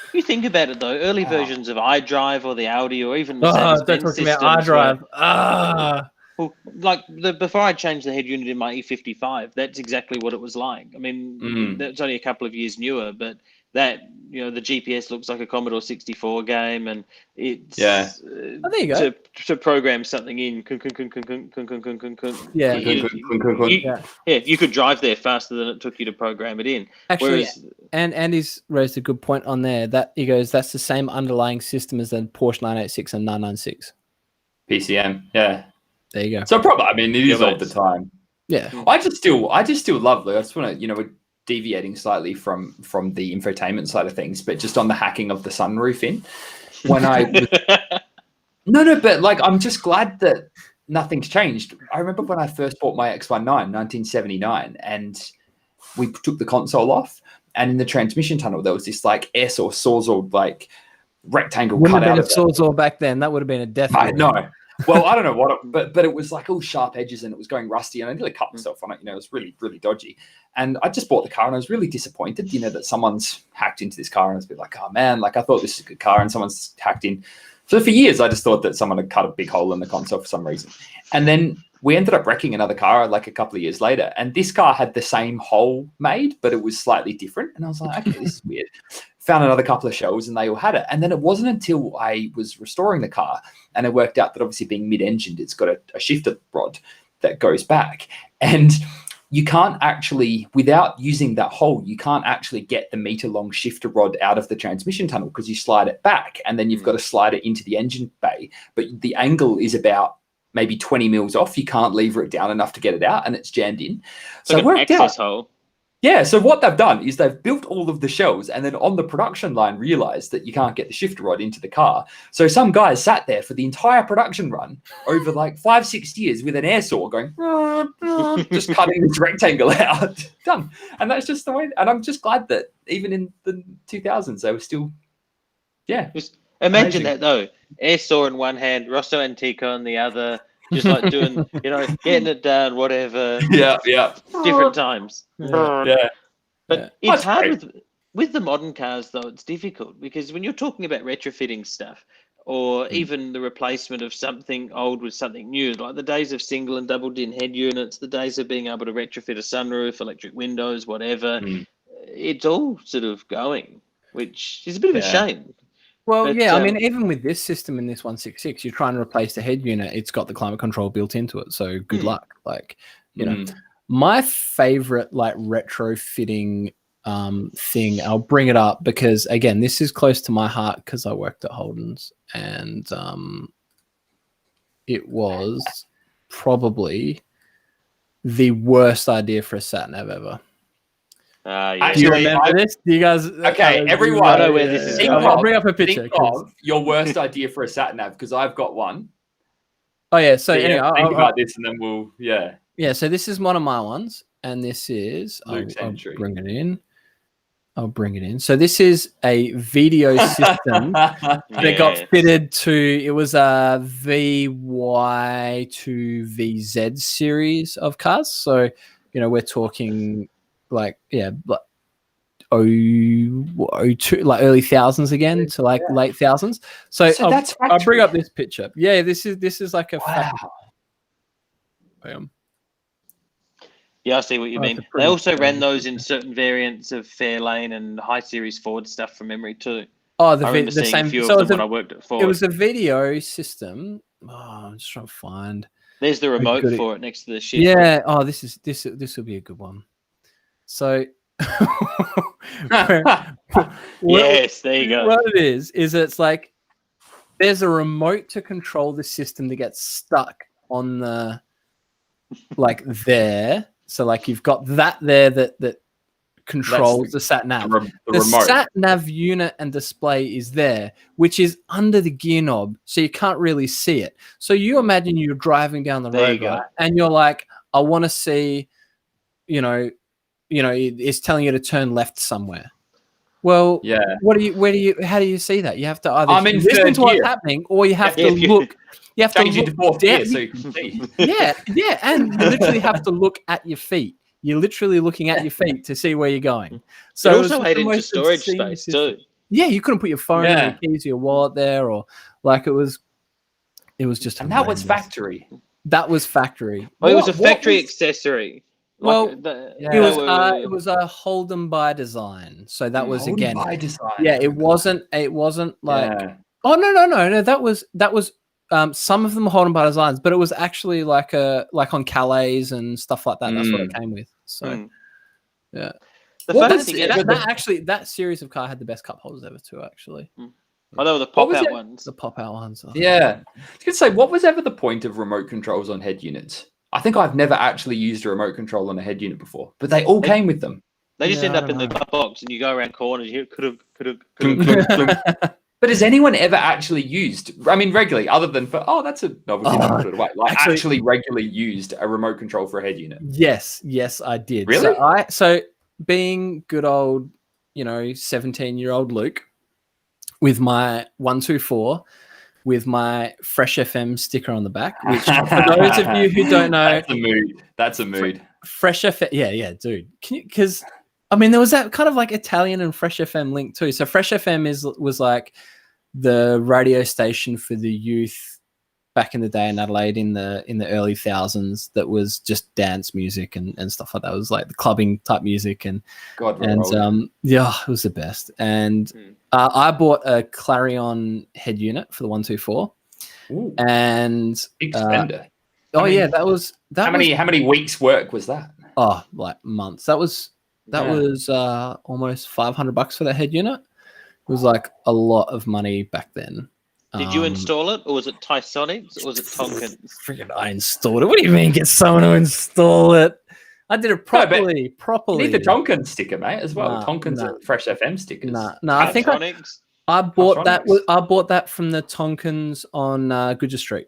If you think about it though, early versions of iDrive or the Audi or even don't talk about iDrive. Well, like before I changed the head unit in my E55, that's exactly what it was like. I mean, that's only a couple of years newer, but that, the GPS looks like a Commodore 64 game, and it's there you go. To program something in. You could drive there faster than it took you to program it in. Actually, and Andy's raised a good point on there. That he goes, that's the same underlying system as the Porsche 986 and 996 PCM. Yeah. There you go. So probably, I mean, it is all the time. Yeah. I just still love, I just want to, we're deviating slightly from the infotainment side of things, but just on the hacking of the sunroof in. When but like, I'm just glad that nothing's changed. I remember when I first bought my X19, 1979, and we took the console off, and in the transmission tunnel, there was this like S or Sawzall like rectangle cut out of it. Sawzall back then. That would have been a death. I know. Well, I don't know but it was like all sharp edges and it was going rusty and I nearly cut myself on it. It was really, really dodgy. And I just bought the car and I was really disappointed, that someone's hacked into this car and I was a bit like, oh man, like I thought this was a good car and someone's hacked in. So for years, I just thought that someone had cut a big hole in the console for some reason. And then we ended up wrecking another car like a couple of years later. And this car had the same hole made, but it was slightly different. And I was like, okay, this is weird. Found another couple of shells and they all had it. And then it wasn't until I was restoring the car and it worked out that obviously being mid-engined, it's got a shifter rod that goes back. And you can't actually, without using that hole, you can't actually get the meter-long shifter rod out of the transmission tunnel because you slide it back and then you've got to slide it into the engine bay. But the angle is about maybe 20 mils off. You can't lever it down enough to get it out and it's jammed in. So it worked out. Hole. Yeah, so what they've done is they've built all of the shells and then on the production line realized that you can't get the shifter rod into the car. So some guys sat there for the entire production run over like 5-6 years with an air saw going, just cutting this rectangle out. Done. And that's just the way. And I'm just glad that even in the 2000s, they were still, Just imagine that though. Air saw in one hand, Rosso Antico in the other. Just like doing, getting it down, whatever. Yeah. Different times. Yeah. But it's hard with the modern cars, though. It's difficult because when you're talking about retrofitting stuff or even the replacement of something old with something new, like the days of single and double din head units, the days of being able to retrofit a sunroof, electric windows, whatever, it's all sort of going, which is a bit of a shame. Well, I mean, even with this system in this 166, you're trying to replace the head unit. It's got the climate control built into it. So good luck. Like, my favorite like retrofitting thing, I'll bring it up because again, this is close to my heart because I worked at Holden's and it was probably the worst idea for a Sat Nav ever. Yeah. Do you remember this? Do you guys? Okay, everyone. I know where this is going. I'll bring up a picture. Think of your worst idea for a Sat Nav because I've got one. Oh yeah. So yeah, anyway, think about this, and then we'll yeah. So this is one of my ones, and this is I'll bring it in. I'll bring it in. So this is a video system that got fitted to. It was a VY to VZ series of cars. So we're talking like like 02, like early thousands again to like late thousands. So I'll bring up this picture. Yeah, this is like a Yeah, I see what you mean. They also ran those in certain variants of Fairlane and High Series Ford stuff from memory too. Oh, I remember seeing a few of them when I worked at Ford. It was a video system. Oh, I'm just trying to find. There's the remote for it next to the ship. Yeah. Oh, this will be a good one. So. Yes, there you go. What it is it's like there's a remote to control the system that gets stuck on the like there. So like you've got that there that controls the Sat Nav. The Sat Nav unit and display is there, which is under the gear knob, so you can't really see it. So you imagine you're driving down the road, right, and you're like, I want to see, it's telling you to turn left somewhere. Well, how do you see that? You have to either listen to what's happening, or you have to look. You have change to into fourth gear so you can see. Yeah, and you literally have to look at your feet. You're literally looking at your feet to see where you're going. So it also ate into storage space too. Yeah, you couldn't put your phone or your keys or your wallet there, or like it was just. And that was factory. That was factory. Well, it was a factory accessory. Well, it was a Holden by design. So that was Holden again by design. Yeah, it wasn't like oh no. That was some of them were Holden by designs, but it was actually like on Calais and stuff like that. That's what it came with. So yeah. That series of car had the best cup holders ever too, actually. Oh, they were the pop-out ones. The pop-out ones. Oh. Yeah. I was going to say, what was ever the point of remote controls on head units? I think I've never actually used a remote control on a head unit before, but they all came with them. They just end up in the glove box, and you go around corners. You could have. But has anyone ever actually used, regularly, other than for, that's a novelty that put it away, actually regularly used a remote control for a head unit? Yes, I did. Really? So being good old, 17-year-old Luke, with my 124, with my Fresh FM sticker on the back, which for those of you who don't know, that's a mood. Fresh FM, yeah, dude. Because there was that kind of like Italian and Fresh FM link too. So Fresh FM was like the radio station for the youth back in the day in Adelaide in the early thousands. That was just dance music and stuff like that. It was like the clubbing type music and it was the best. And I bought a Clarion head unit for the 124. Ooh. And big spender. How many weeks work was that? Oh, like months. That was almost $500 for that head unit. It was like a lot of money back then. Did you install it, or was it Tysonics, or was it Tonkins? Freaking, I installed it. What do you mean, get someone to install it? I did it properly. You need the Tonkin sticker, mate, as well. Tonkins are Fresh FM stickers. No. I think I bought that. I bought that from the Tonkins on Goodger Street.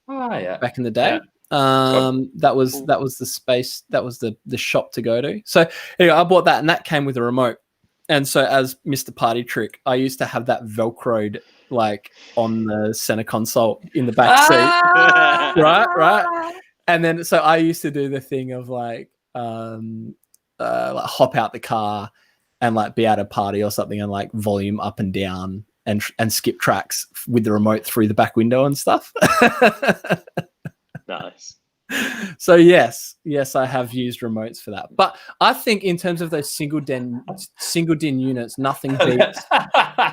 Oh yeah, back in the day. That was the space. That was the shop to go to. So anyway, I bought that, and that came with a remote. And so, as Mr. Party Trick, I used to have that Velcroed like on the center console in the back seat, right. And then, so I used to do the thing of like hop out the car and like be at a party or something and like volume up and down and skip tracks with the remote through the back window and stuff. Nice. So yes, I have used remotes for that. But I think in terms of those single din units, nothing beats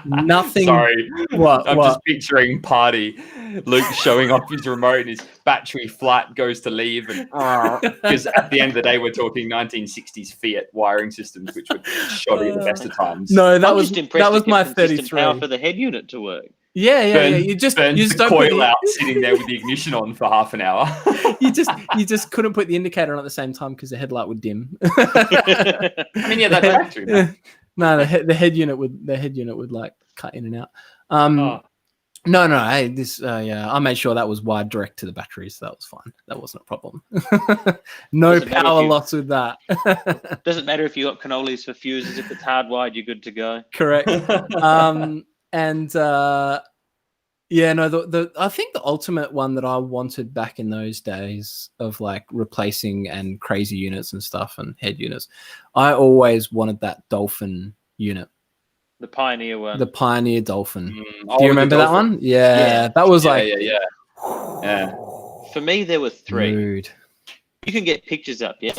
nothing. Sorry, I'm what? just picturing Party Luke showing off his remote and his battery flat goes to leave, and because at the end of the day we're talking 1960s Fiat wiring systems, which were shoddy at the best of times. No, that was my 33. Power for the head unit to work. Yeah. You just don't coil out sitting there with the ignition on for half an hour. you just couldn't put the indicator on at the same time because the headlight would dim. I mean, yeah, that's factory. No, the head unit would like cut in and out. No. Hey, this. Yeah, I made sure that was wired direct to the battery, so that was fine. That wasn't a problem. No Doesn't matter power if you- loss with that. Doesn't matter if you got cannolis for fuses. If it's hardwired, you're good to go. Correct. Yeah, no, I think the ultimate one that I wanted back in those days of like replacing and crazy units and stuff and head units, I always wanted that Dolphin unit. The Pioneer one. The Pioneer Dolphin. Do Oh, you remember that one? Yeah. That was Yeah. For me, there were 3. Dude. You can get pictures up, yeah?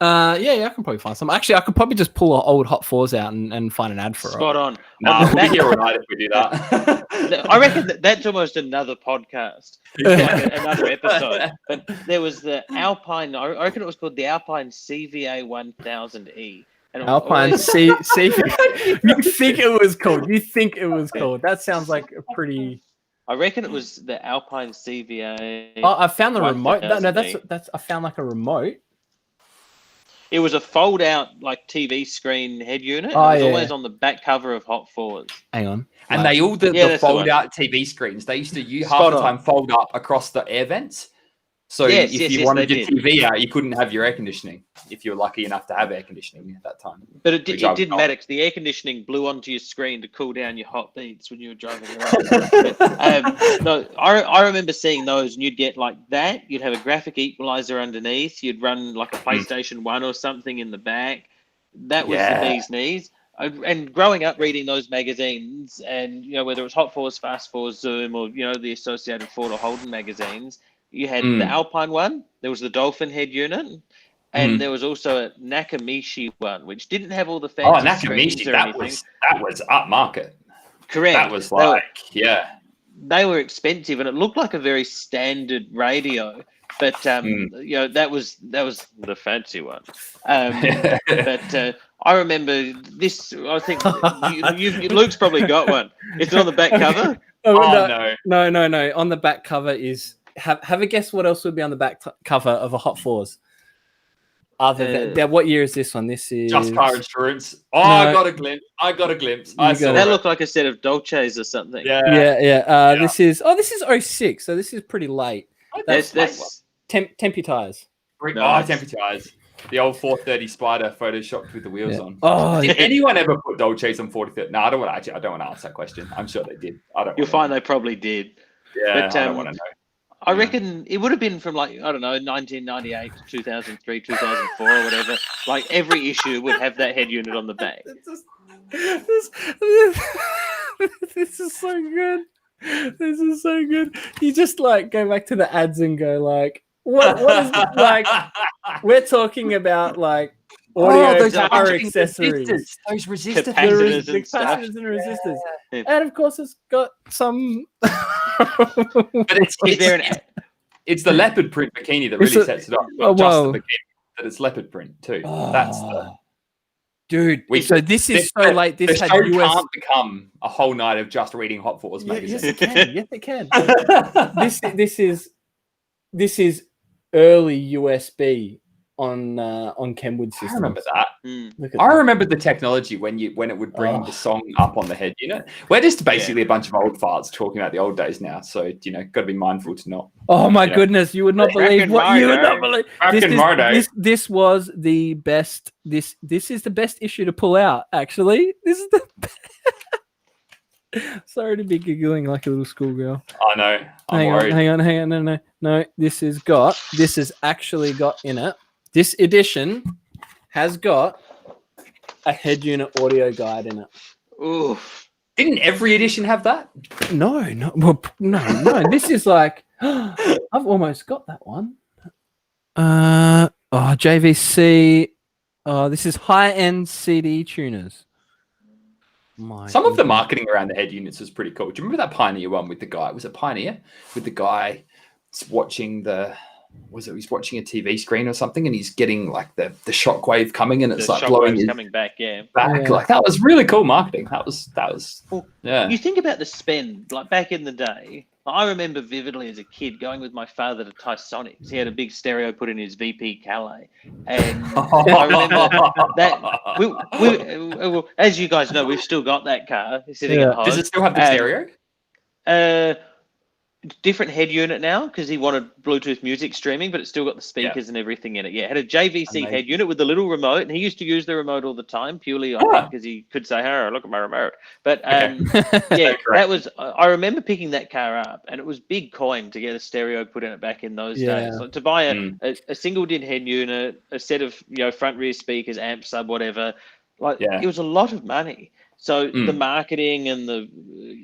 Yeah, I can probably find some. Actually, I could probably just pull old Hot 4s out and find an ad for it. Spot on. Nah, we'll be here all night if we do that. I reckon that's almost another podcast, like another episode. But there was the Alpine, I reckon it was called the Alpine CVA 1000E. And Alpine C. You think it was called? That sounds like a pretty. I reckon it was the Alpine CVA. Oh, I found the remote. No, 1000E. that's. I found like a remote. It was a fold-out like TV screen head unit. Oh, It was yeah. always on the back cover of Hot 4s. Hang on. And they all the that's the one. fold-out TV screens. They used to half Spot the on. time fold up across the air vents. So Yes, if yes, you yes, wanted they your did. TV out, you couldn't have your air conditioning if you were lucky enough to have air conditioning at that time. But it Which I've didn't got. matter because the air conditioning blew onto your screen to cool down your hot beats when you were driving around. No, I remember seeing those, and you'd get like that. You'd have a graphic equalizer underneath. You'd run like a PlayStation 1 or something in the back. That was Yeah. the bee's knees. And growing up reading those magazines, and whether it was Hot 4s, Fast 4s, Zoom, or the associated Ford or Holden magazines, you had the Alpine one. There was the Dolphin head unit. And there was also a Nakamichi one, which didn't have all the fancy screens Nakamichi, or that anything. was upmarket. Correct. That was like, They were expensive, and it looked like a very standard radio. But that was the fancy one. But I remember this. I think Luke's probably got one. It's on the back cover. no. No. On the back cover is have a guess what else would be on the back cover of a Hot 4s. Other than what year is this one? This is Just car insurance. Oh, No. I got a glimpse. I saw That it. looked like a set of Dolces or something. Yeah. This is 06, so this is pretty late. That's Tempe tires. Nice. Temper tires. The old 430 Spider photoshopped with the wheels on. Oh, Did anyone ever put Dolces on 430? No, I don't want to answer that question. I'm sure they did. You'll find they probably did. Yeah, But, I don't want to know. I reckon it would have been from 1998 to 2003, 2004 or whatever. Like every issue would have that head unit on the back. This is so good. This is so good. You just go back to the ads and go what is we're talking about audio those power charging accessories. Those resistors. Capacitors The and stuff. capacitors and resistors. Yeah. And of course it's got some But it's the leopard print bikini that It's really a- sets it off. oh, Not just wow. the bikini, that it's leopard print too. That's the dude. We- So this is so late. the This had show US. can't become a whole night of just reading Hot 4s Yes, magazine. it can. Yes, it can. This is early USB on Kenwood systems. I remember that. Look at I that. remember the technology when it would bring the song up on the head unit. We're just basically a bunch of old farts talking about the old days now. So got to be mindful to not. Oh my Yeah. goodness! You would not Back believe in what my you would day. not believe. Back in my day. This was the best. This is the best issue to pull out. Actually, this is the. Sorry to be giggling like a little schoolgirl. I know. I'm worried. Hang on. No. This has actually got in it. This edition has got a head unit audio guide in it. Oof. Didn't every edition have that? No. Well, no. This is I've almost got that one. JVC. This is high-end CD tuners. Some of the marketing around the head units was pretty cool. Do you remember that Pioneer one with the guy? Was it Pioneer? With the guy watching he's watching a TV screen or something, and he's getting the shockwave coming, and it's The blowing shockwave's his coming back, yeah. back. Yeah. That was really cool marketing. That was yeah. You think about the spend, back in the day. I remember vividly as a kid going with my father to Tysonics. He had a big stereo put in his VP Calais. And I remember that. As you guys know, we've still got that car sitting at home. Does it still have the stereo? Different head unit now because he wanted Bluetooth music streaming, but it's still got the speakers and everything in it. Yeah, it had a JVC head unit with the little remote, and he used to use the remote all the time purely, I think, because he could say, "Hey, look at my remote." But yeah, that was. I remember picking that car up, and it was big coin to get a stereo put in it back in those days. Like, to buy a single DIN head unit, a set of front rear speakers, amp sub, whatever. It was a lot of money. So the marketing and the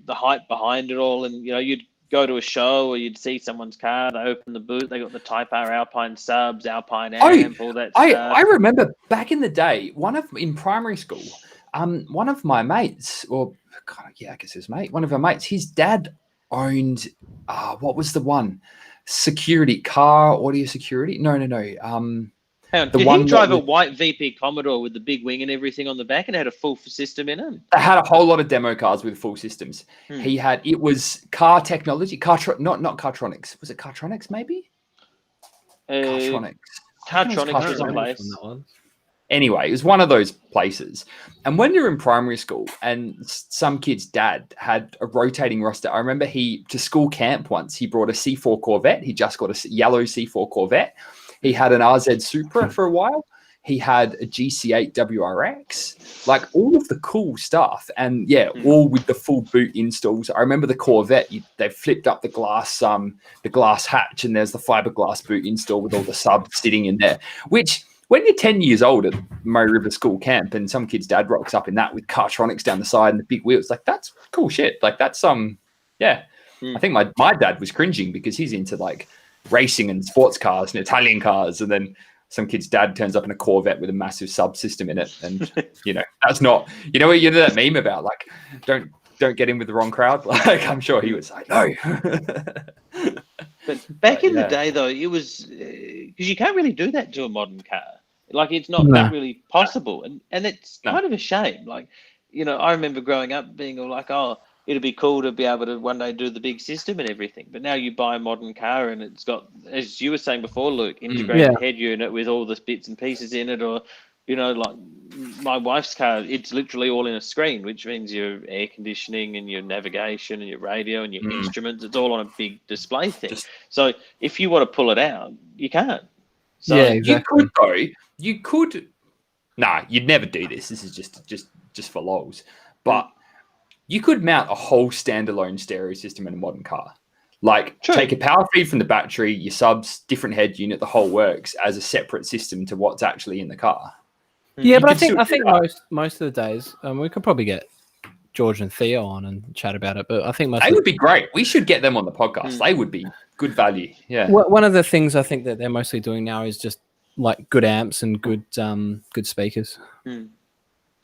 hype behind it all, and you'd go to a show or you'd see someone's car, they open the boot, they got the Type R Alpine subs, Alpine amp, all that stuff. I remember back in the day, in primary school, one of my mates, I guess his mate, one of our mates, his dad owned, what was the one? Audio security? No. Did he drive a white VP Commodore with the big wing and everything on the back, and it had a full system in it? They had a whole lot of demo cars with full systems. It was car technology, not Cartronics. Was it Cartronics maybe? Cartronics was a place. Anyway, it was one of those places. And when you're in primary school and some kid's dad had a rotating roster, I remember to school camp once, he brought a C4 Corvette. He just got a yellow C4 Corvette. He had an RZ Supra for a while. He had a GC8 WRX, like all of the cool stuff. And all with the full boot installs. I remember the Corvette, they flipped up the glass hatch, and there's the fiberglass boot install with all the subs sitting in there, which when you're 10 years old at Murray River School Camp and some kid's dad rocks up in that with Cartronics down the side and the big wheels, like that's cool shit. Like that's I think my dad was cringing because he's into like racing and sports cars and Italian cars, and then some kid's dad turns up in a Corvette with a massive subsystem in it, and that's not what that meme about, like don't get in with the wrong crowd. Like I'm sure he was like, no. But back in the day though, it was because you can't really do that to a modern car. Like it's not really possible, and it's kind of a shame. Like I remember growing up being all like, oh, it'd be cool to be able to one day do the big system and everything. But now you buy a modern car and it's got, as you were saying before, Luke, integrated head unit with all the bits and pieces in it. Or, like my wife's car, it's literally all in a screen, which means your air conditioning and your navigation and your radio and your instruments, it's all on a big display thing. So if you want to pull it out, you can't. So exactly. You could. Nah, you'd never do this. This is just for lols. But you could mount a whole standalone stereo system in a modern car. Like take a power feed from the battery, your subs, different head unit, the whole works as a separate system to what's actually in the car. Yeah, but I think most of the days, we could probably get George and Theo on and chat about it. But I think they would be great. We should get them on the podcast. They would be good value. Yeah. One of the things I think that they're mostly doing now is just like good amps and good speakers.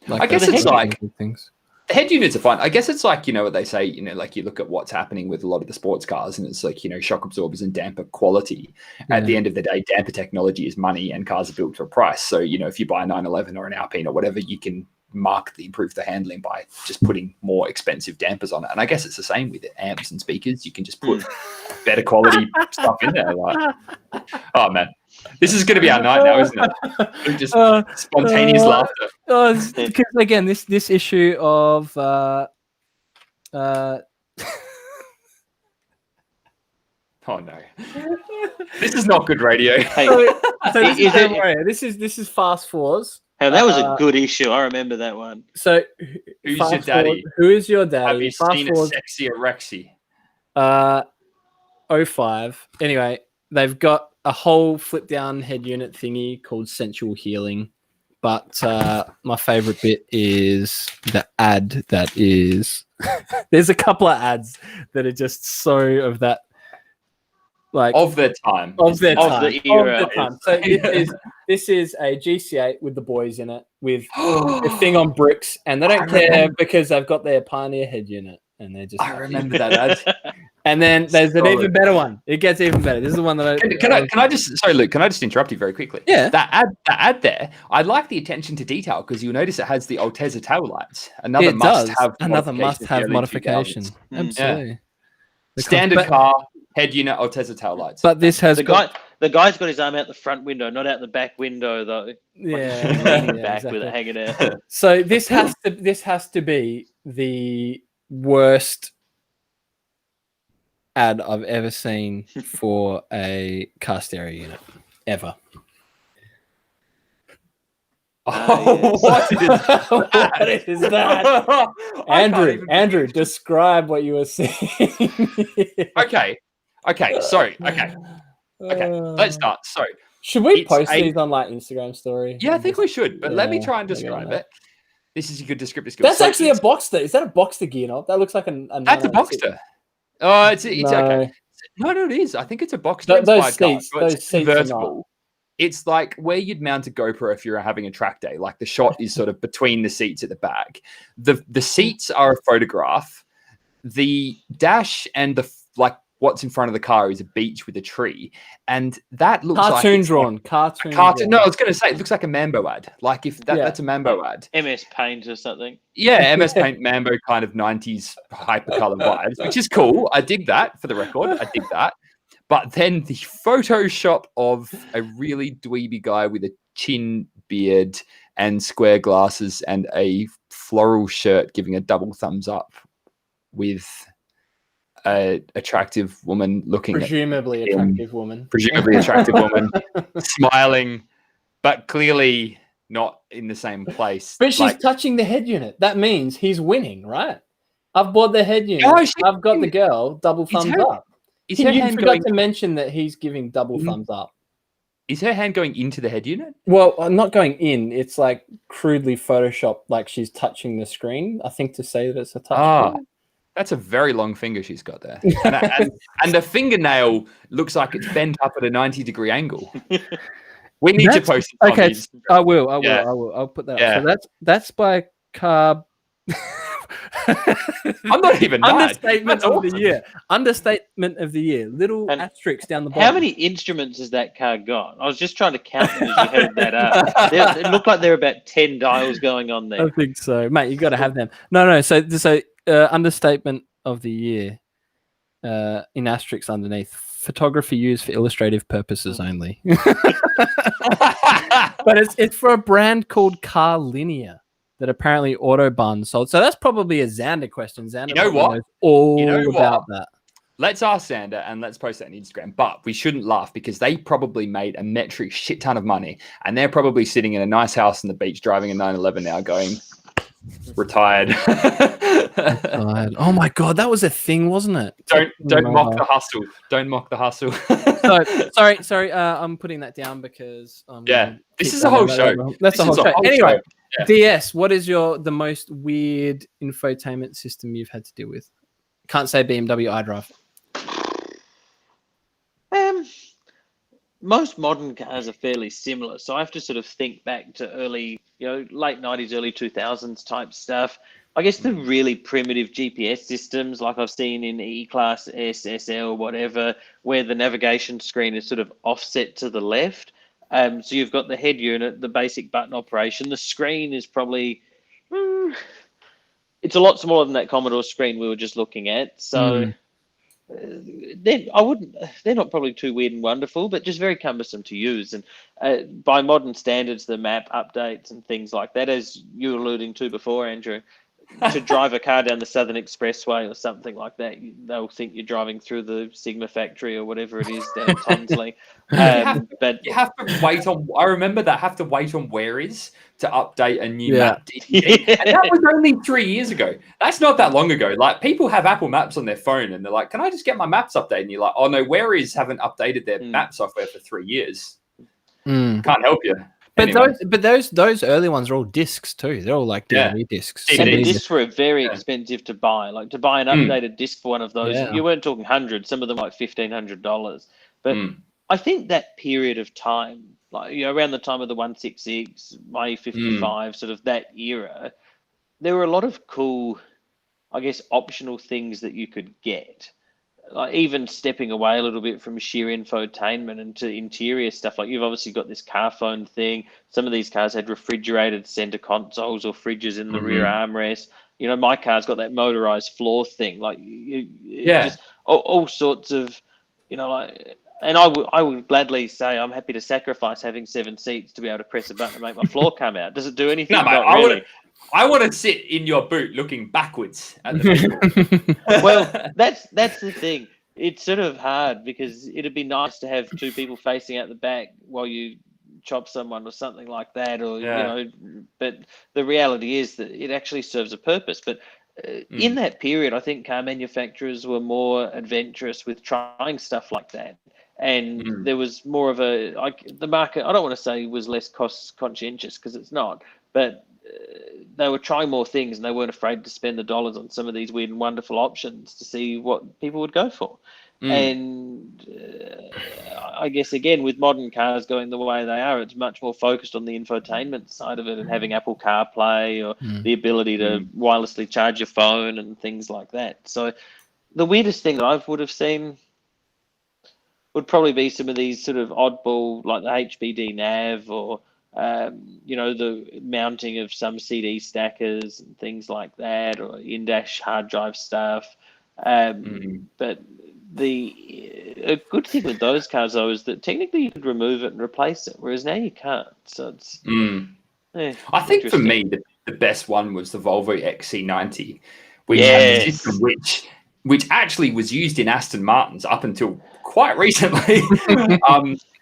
I guess it's like things. The head units are fine. I guess it's like, what they say, like you look at what's happening with a lot of the sports cars and it's like, shock absorbers and damper quality. At the end of the day, damper technology is money and cars are built to a price. So, if you buy a 911 or an Alpine or whatever, you can markedly improve the handling by just putting more expensive dampers on it. And I guess it's the same with amps and speakers. You can just put better quality stuff in there. Like, oh man, this is going to be our night now, isn't it? Just spontaneous laughter. Because again, this issue of oh no, this is not good radio. Hey, this is Fast Fours. Hey, that was a good issue. I remember that one. So, who's your daddy? Who is your daddy? Have you seen a sexier Rexy? 05. Anyway, they've got a whole flip down head unit thingy called Sensual Healing. But my favorite bit is the ad that is. There's a couple of ads that are just so of that. Like of their time. The era. So this is a GC8 with the boys in it with a thing on bricks, and they don't care because they've got their Pioneer head unit, and they're just. I remember that ad. And then there's an even better one. It gets even better. This is the one that can I just sorry, Luke? Can I just interrupt you very quickly? Yeah. That ad there. I like the attention to detail because you'll notice it has the Altezza tail lights. Another must-have modification. Absolutely. Yeah. Standard car. Head unit, Altezza tail lights. But this has the guy's got his arm out the front window, not out the back window though. Leaning back with it hanging out. So this has to be the worst ad I've ever seen for a car stereo unit ever. Oh, what is that? Andrew, describe what you were seeing. Okay. Let's start. So, should we post these on like Instagram story? Yeah, I think we should. But let me try and describe it. This is a good descriptive skill. That's actually a Boxster. Is that a Boxster gear knob? That looks like a that's a Boxster. Oh, it's okay. No, it is. I think it's a Boxster. Those seats convertible. It's like where you'd mount a GoPro if you're having a track day. Like the shot is sort of between the seats at the back. The seats are a photograph. The dash and the what's in front of the car is a beach with a tree, and that looks cartoon drawn. No, I was going to say it looks like a Mambo ad. Like if that's a Mambo ad, MS Paint or something. Yeah, MS Paint Mambo kind of 90s hypercolor vibes, which is cool. I dig that. For the record, I dig that. But then the Photoshop of a really dweeby guy with a chin beard and square glasses and a floral shirt giving a double thumbs up with a attractive woman looking presumably attractive woman, smiling, but clearly not in the same place. But she's touching the head unit. That means he's winning, right? I've bought the head unit. I've got the girl double thumbs up. You forgot to mention that he's giving double thumbs up. Is her hand going into the head unit? Well, not going in. It's like crudely photoshopped, like she's touching the screen. I think to say that it's a touch. That's a very long finger she's got there. And the fingernail looks like it's bent up at a 90-degree angle. We need to post it. Okay, I will. I'll put that up. So that's by Carb. I'm not even Understatement of the year. Understatement of the year. Little asterisks down the bottom. How many instruments has that car got? I was just trying to count them as you headed that up. It looked like there were about 10 dials going on there. I think so, mate. You got to have them. No. So understatement of the year. In asterisks underneath. Photography used for illustrative purposes only. But it's for a brand called Car Linear that apparently Autobahn sold. So that's probably a Xander question. Xander, you know what? About that. Let's ask Xander and let's post that on Instagram. But we shouldn't laugh because they probably made a metric shit ton of money, and they're probably sitting in a nice house on the beach driving a 911 now, going retired. Oh my god, that was a thing, wasn't it? Don't mock the hustle. Don't mock the hustle. Sorry. I'm putting that down because this is a whole show. That's a whole show. Anyway, yeah. DS, what is the most weird infotainment system you've had to deal with? Can't say BMW iDrive. Most modern cars are fairly similar, so I have to sort of think back to early, late 90s, early 2000s type stuff. I guess the really primitive GPS systems, like I've seen in E-Class, S, SL, whatever, where the navigation screen is sort of offset to the left. So you've got the head unit, the basic button operation. The screen is probably, it's a lot smaller than that Commodore screen we were just looking at. So they're not probably too weird and wonderful, but just very cumbersome to use. And by modern standards, the map updates and things like that, as you were alluding to before, Andrew, to drive a car down the Southern Expressway or something like that, they'll think you're driving through the Sigma factory or whatever it is down in Tonsley. But you have to wait on. I remember that have to wait on Where Is to update a new map. And that was only 3 years ago. That's not that long ago. Like people have Apple Maps on their phone and they're like, "Can I just get my maps updated?" And you're like, "Oh no, Where Is haven't updated their map software for 3 years. Can't help you." But those early ones are all discs too. They're all like DVD discs. DVD discs were very expensive to buy. Like to buy an updated disc for one of those, you weren't talking hundreds. Some of them like $1,500. But I think that period of time, like around the time of the 166, my 55, sort of that era, there were a lot of cool, I guess, optional things that you could get. Like even stepping away a little bit from sheer infotainment into interior stuff, like you've obviously got this car phone thing. Some of these cars had refrigerated center consoles or fridges in the rear armrest. My car's got that motorized floor thing. Like, just all sorts of, like. And I would gladly say I'm happy to sacrifice having 7 seats to be able to press a button and make my floor come out. Does it do anything? No, mate, I want to sit in your boot looking backwards at the Well, that's the thing. it's sort of hard because it'd be nice to have two people facing out the back while you chop someone or something like that, or but the reality is that it actually serves a purpose. But in that period, I think car manufacturers were more adventurous with trying stuff like that, and there was more of the market. I don't want to say was less cost conscientious, because it's not, but they were trying more things, and they weren't afraid to spend the dollars on some of these weird and wonderful options to see what people would go for. And I guess, again, with modern cars going the way they are, it's much more focused on the infotainment side of it, and having Apple CarPlay or the ability to wirelessly charge your phone and things like that. So the weirdest thing that I would have seen would probably be some of these sort of oddball, like the HBD nav, or the mounting of some CD stackers and things like that, or in-dash hard drive stuff. But a good thing with those cars, though, is that technically you could remove it and replace it, whereas now you can't. So it's I think for me the best one was the Volvo XC90, which had a system which actually was used in Aston Martins up until quite recently,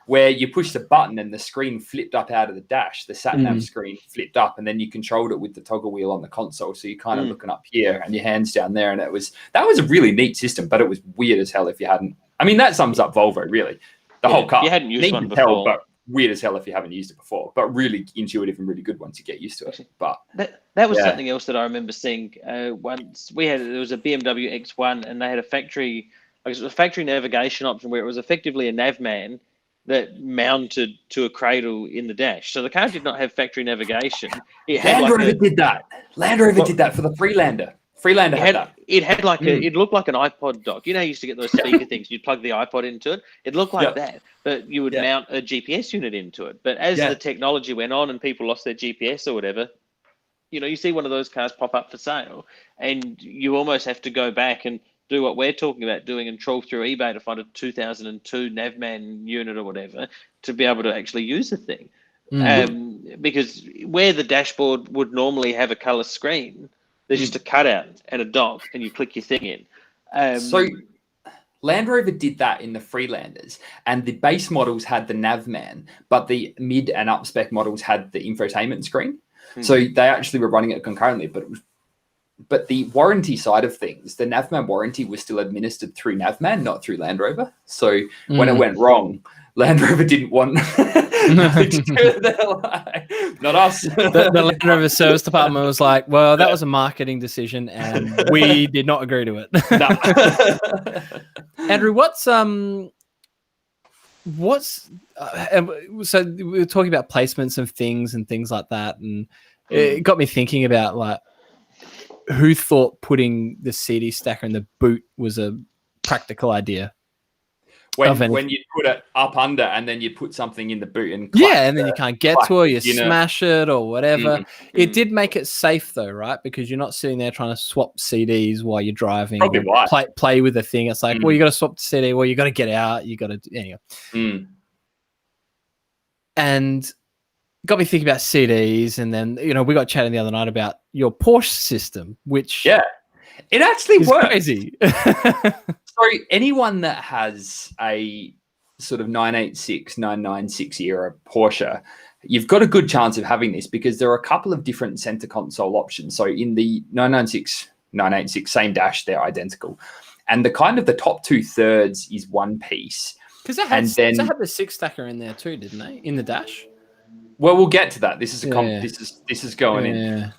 where you push the button and the screen flipped up out of the dash. The Sat Nav screen flipped up, and then you controlled it with the toggle wheel on the console. So you're kind of looking up here and your hands down there. And that was a really neat system, but it was weird as hell if you hadn't. I mean, that sums up Volvo, really. The whole car. You hadn't used one before. Tell, but weird as hell if you haven't used it before. But really intuitive and really good once you get used to it. But that was something else that I remember seeing. Once there was a BMW X1, and they had a factory navigation option where it was effectively a navman that mounted to a cradle in the dash. So the car did not have factory navigation. Land Rover did that. Land Rover did that for the Freelander. Freelander had that. It had it looked like an iPod dock. You know, you used to get those speaker things. You'd plug the iPod into it. It looked like that, but you would mount a GPS unit into it. But as the technology went on and people lost their GPS or whatever, you see one of those cars pop up for sale, and you almost have to go back and do what we're talking about doing and troll through eBay to find a 2002 Navman unit or whatever to be able to actually use the thing. Because where the dashboard would normally have a color screen, there's just a cutout and a dock, and you click your thing in. So Land Rover did that in the Freelanders, and the base models had the Navman, but the mid and up spec models had the infotainment screen. So they actually were running it concurrently, but the warranty side of things, the Navman warranty was still administered through Navman, not through Land Rover. So when it went wrong, Land Rover didn't want nothing to do with it. Not us. The Land Rover service department was like, well, that was a marketing decision, and we did not agree to it. No. Andrew, so we were talking about placements of things and things like that, and it got me thinking about, like, who thought putting the CD stacker in the boot was a practical idea? When you put it up under and then you put something in the boot and and then you can't get to it, you smash it or whatever. It did make it safe though, right? Because you're not sitting there trying to swap CDs while you're driving. Probably why. Play with the thing. It's like, well, you got to swap the CD. Well, you got to get out. You got to anyway. And got me thinking about CDs, and then we got chatting the other night about your Porsche system, which it actually works. Crazy. So anyone that has a sort of 986, 996 era Porsche, you've got a good chance of having this, because there are a couple of different center console options. So in the 996, 986, same dash, they're identical, and the kind of the top 2/3 is one piece. Because they had the six stacker in there too, didn't they? In the dash. Well, we'll get to that. This is this is going in.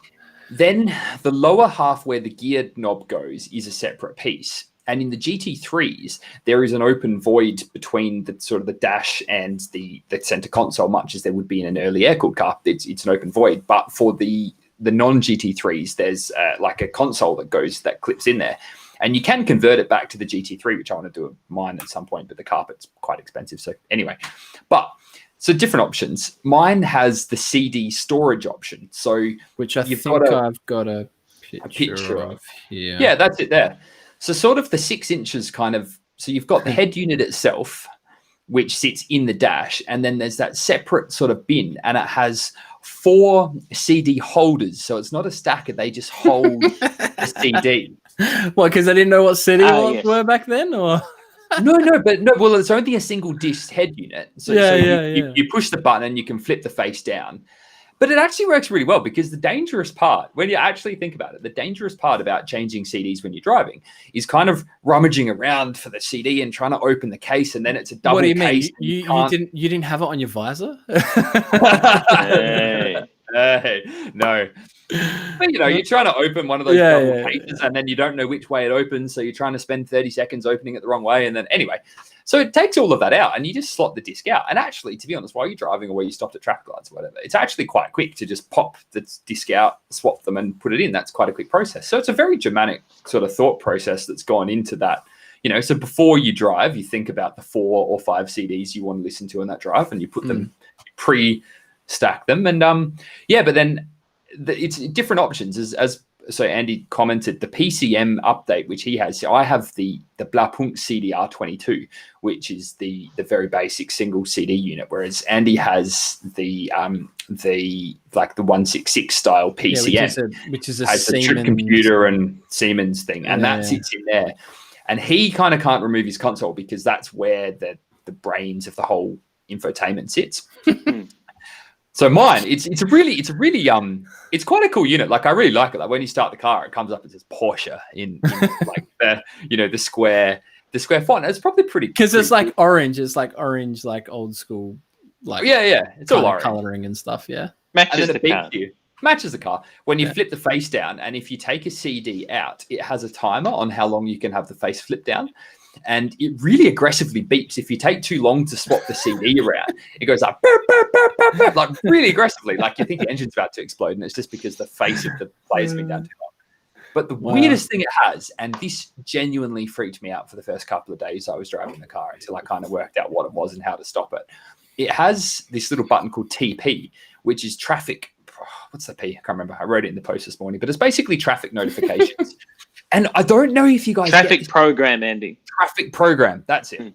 Then the lower half where the gear knob goes is a separate piece. And in the GT3s, there is an open void between the sort of the dash and the center console, much as there would be in an early air-cooled car. It's an open void. But for the non-GT3s, there's like a console that clips in there. And you can convert it back to the GT3, which I want to do mine at some point, but the carpet's quite expensive. So anyway, so different options. Mine has the CD storage option. So which I've got a picture of here. Yeah, that's it there. So sort of the 6 inches kind of, so you've got the head unit itself, which sits in the dash, and then there's that separate sort of bin, and it has 4 CD holders. So it's not a stacker, they just hold a CD. What, because I didn't know what CD were back then? Or Well, it's only a single disc head unit. So, you push the button and you can flip the face down. But it actually works really well because the dangerous part, when you actually think about it, the dangerous part about changing CDs when you're driving is kind of rummaging around for the CD and trying to open the case, and then it's a double What do you case. mean? You didn't have it on your visor? Hey, no. But you're trying to open one of those double cases, and then you don't know which way it opens, so you're trying to spend 30 seconds opening it the wrong way, and then anyway. So it takes all of that out, and you just slot the disc out. And actually, to be honest, while you're driving or where you stopped at traffic lights or whatever, it's actually quite quick to just pop the disc out, swap them, and put it in. That's quite a quick process. So it's a very Germanic sort of thought process that's gone into that. So before you drive, you think about the 4 or 5 CDs you want to listen to on that drive, and you put them, pre-stack them. And but then it's different options so Andy commented the PCM update, which he has. So I have the Blapunkt CDR22, which is the very basic single CD unit, whereas Andy has the 166 style PCM, which is a has Siemens trip computer and Siemens thing, and that sits in there. And he kind of can't remove his console because that's where the brains of the whole infotainment sits. So mine, it's quite a cool unit. Like I really like it. Like when you start the car, it comes up and says Porsche in like the square font. It's probably pretty because it's like orange. It's like orange, like old school, like it's all orange coloring and stuff. Yeah, matches the car. Matches the car. When you flip the face down, and if you take a CD out, it has a timer on how long you can have the face flip down. And it really aggressively beeps if you take too long to swap the CD around. It goes up, burp, burp, burp, burp, burp, like really aggressively, like you think the engine's about to explode, and it's just because the face of the player's been down too long. But the weirdest thing it has, and this genuinely freaked me out for the first couple of days I was driving the car until I kind of worked out what it was and how to stop it. It has this little button called TP, which is traffic. What's the P? I can't remember. I wrote it in the post this morning, but it's basically traffic notifications. And I don't know if you guys traffic program, Andy. Traffic program. That's it.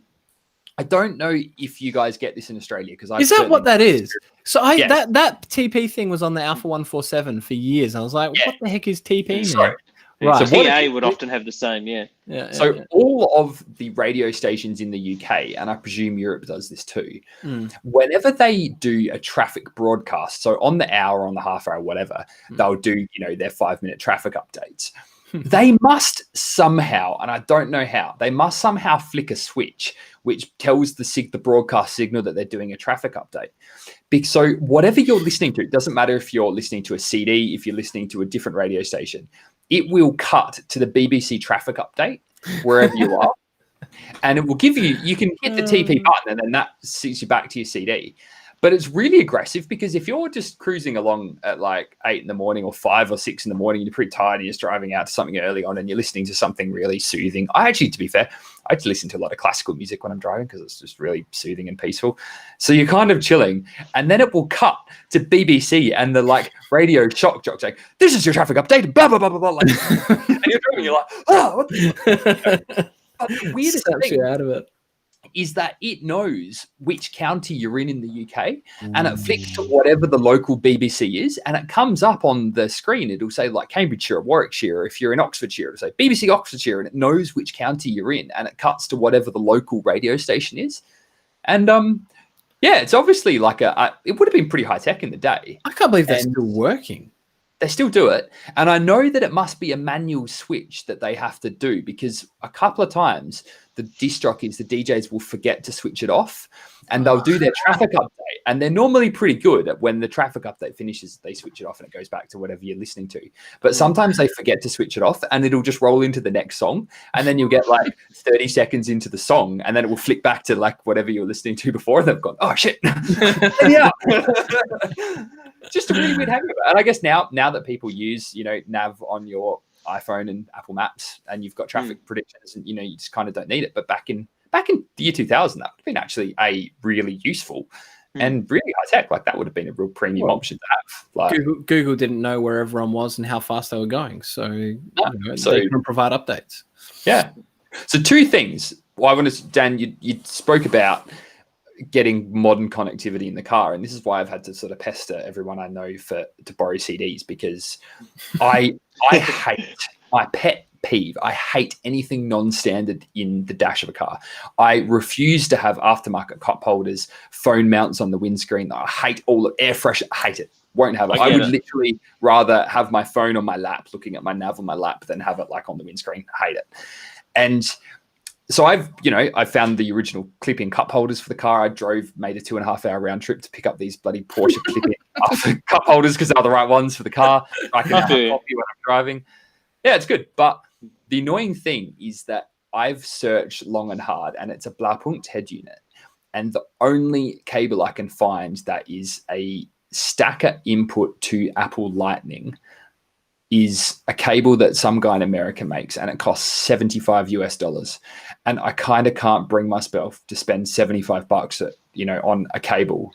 I don't know if you guys get this in Australia because is that what that is? So that TP thing was on the Alfa 147 for years. And I was like, what the heck is TP? Sorry. Right. So PA would often have the same, all of the radio stations in the UK, and I presume Europe does this too, whenever they do a traffic broadcast, so on the hour, on the half hour, whatever, they'll do, their 5-minute traffic updates. They must somehow, and I don't know how, they must somehow flick a switch which tells the broadcast signal that they're doing a traffic update. So whatever you're listening to, it doesn't matter if you're listening to a CD, if you're listening to a different radio station, it will cut to the BBC traffic update wherever you are. And it will give you can hit the TP button and then that sends you back to your CD. But it's really aggressive because if you're just cruising along at like 8 in the morning or 5 or 6 in the morning, you're pretty tired and you're just driving out to something early on and you're listening to something really soothing. To be fair, I actually listen to a lot of classical music when I'm driving because it's just really soothing and peaceful. So you're kind of chilling, and then it will cut to BBC and the like radio shock jock saying, "This is your traffic update," blah blah blah blah blah. Like, and you're driving, you're like, "Oh, what the?" But the weirdest thing out of it is that it knows which county you're in the UK, and it flicks to whatever the local BBC is, and it comes up on the screen. It'll say like Cambridgeshire, Warwickshire. If you're in Oxfordshire, it'll say BBC Oxfordshire, and it knows which county you're in, and it cuts to whatever the local radio station is. And it's obviously like it would have been pretty high tech in the day. I can't believe that's still working. They still do it. And I know that it must be a manual switch that they have to do because a couple of times the disc jockeys, the DJs will forget to switch it off and they'll do their traffic update. And they're normally pretty good at when the traffic update finishes, they switch it off and it goes back to whatever you're listening to. But sometimes they forget to switch it off and it'll just roll into the next song. And then you'll get like 30 seconds into the song and then it will flick back to like whatever you were listening to before. And they've gone, oh shit. Yeah. Just a really weird habit. And I guess now that people use, nav on your iPhone and Apple Maps and you've got traffic predictions and, you just kind of don't need it. But back in the year 2000, that would have been actually really useful and really high tech. Like that would have been a real premium option to have. Like Google didn't know where everyone was and how fast they were going. So, so they can provide updates. Yeah. So two things. Well, I wanted to, Dan, you spoke about getting modern connectivity in the car, and this is why I've had to sort of pester everyone I know to borrow CDs because my pet peeve. I hate anything non-standard in the dash of a car. I refuse to have aftermarket cup holders, phone mounts on the windscreen. I hate all of air freshener. I hate it. Won't have it. I would literally rather have my phone on my lap, looking at my nav on my lap, than have it like on the windscreen. I hate it. And so I found the original clip-in cup holders for the car. I made a 2.5-hour round trip to pick up these bloody Porsche clip-in cup holders because they're the right ones for the car. I can have coffee when I'm driving. Yeah, it's good. But the annoying thing is that I've searched long and hard, and it's a Blaupunkt head unit. And the only cable I can find that is a stacker input to Apple Lightning is a cable that some guy in America makes, and it costs $75 and I kind of can't bring myself to spend $75 on a cable.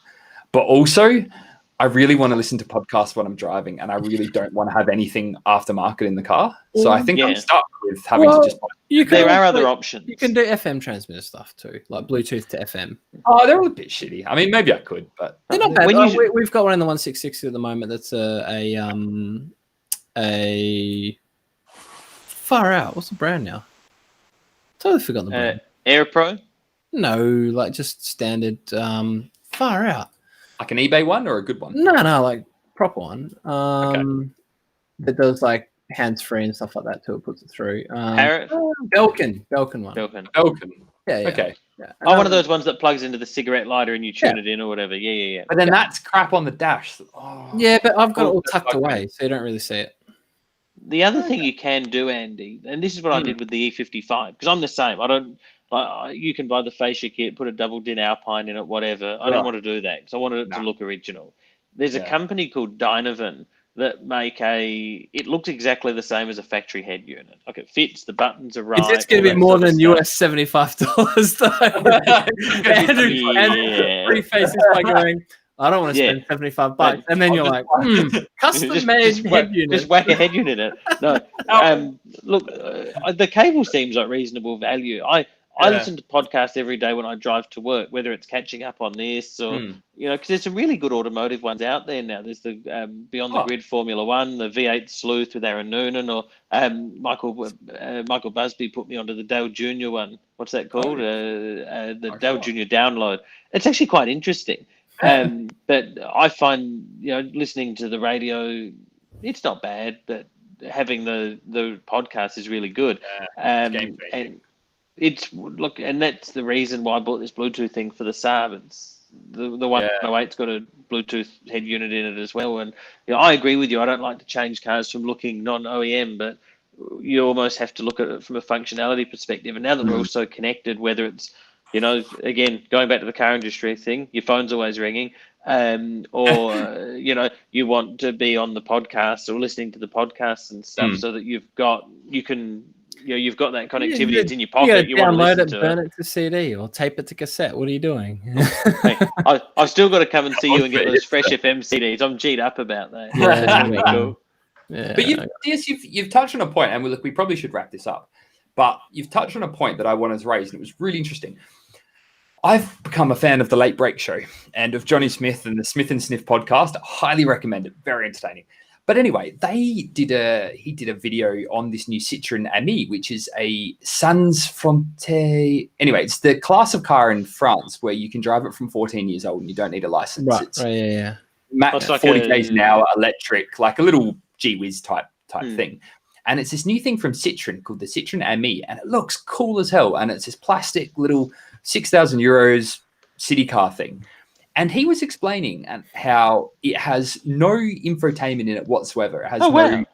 But also I really want to listen to podcasts when I'm driving, and I really don't want to have anything aftermarket in the car. So I think I'm stuck with having to just there are other options. You can do FM transmitter stuff too, like Bluetooth to FM. Oh, they're a bit shitty. I mean, maybe I could, but they're not bad. We've got one in the 1660 at the moment that's a far out. What's the brand now? Totally forgot the brand. Air Pro? No, like just standard far out. Like an eBay one or a good one? No, like proper one. That does like hands free and stuff like that too. It puts it through. Parrot? Belkin one. Belkin. Yeah. Okay. Yeah. One of those ones that plugs into the cigarette lighter and you tune it in or whatever. Yeah. But then that's crap on the dash. Yeah, but I've got it all tucked away, so you don't really see it. The other thing you can do, Andy, and this is what I did with the E55, because I'm the same. I don't. You can buy the fascia kit, put a double din Alpine in it, whatever. I don't want to do that because I wanted it to look original. There's a company called Dynovan that make it looks exactly the same as a factory head unit. Like it fits, the buttons are right. It's going to be more than US $75 though. Andrew prefaces by going, I don't want to spend $75, and then you're like, custom made head unit. Just whack a head unit in it. No, look, the cable seems like reasonable value. I listen to podcasts every day when I drive to work, whether it's catching up on this or, because there's some really good automotive ones out there now. There's the Beyond the Grid Formula One, the V8 Sleuth with Aaron Noonan, or Michael Busby put me onto the Dale Jr. one. What's that called? The Dale Jr. Download. It's actually quite interesting. But I find, listening to the radio, it's not bad, but having the podcast is really good. And that's the reason why I bought this Bluetooth thing for the Saab. It's the 108's got a Bluetooth head unit in it as well. And I agree with you. I don't like to change cars from looking non-OEM, but you almost have to look at it from a functionality perspective. And now that we're all so connected, whether it's, again, going back to the car industry thing, your phone's always ringing, or, you want to be on the podcast or listening to the podcasts and stuff so that you've got that connectivity. It's in your pocket. You want to listen to burn it to CD or tape it to cassette. What are you doing? Hey, I've still got to come and see you and get those Fresh FM CDs. I'm G'd up about that. That's really cool. Yeah. But you've touched on a point, and we probably should wrap this up. But you've touched on a point that I wanted to raise, and it was really interesting. I've become a fan of the Late Break Show and of Johnny Smith and the Smith and Sniff podcast. I highly recommend it. Very entertaining. But anyway, he did a video on this new Citroën Ami, which is a Sans Frontier. Anyway, it's the class of car in France where you can drive it from 14 years old and you don't need a license. Right. It's yeah. Max 40 k's an hour, electric, like a little G-Wiz type thing. And it's this new thing from Citroën called the Citroën Ami, and it looks cool as hell. And it's this plastic little €6,000 city car thing. And he was explaining how it has no infotainment in it whatsoever. It has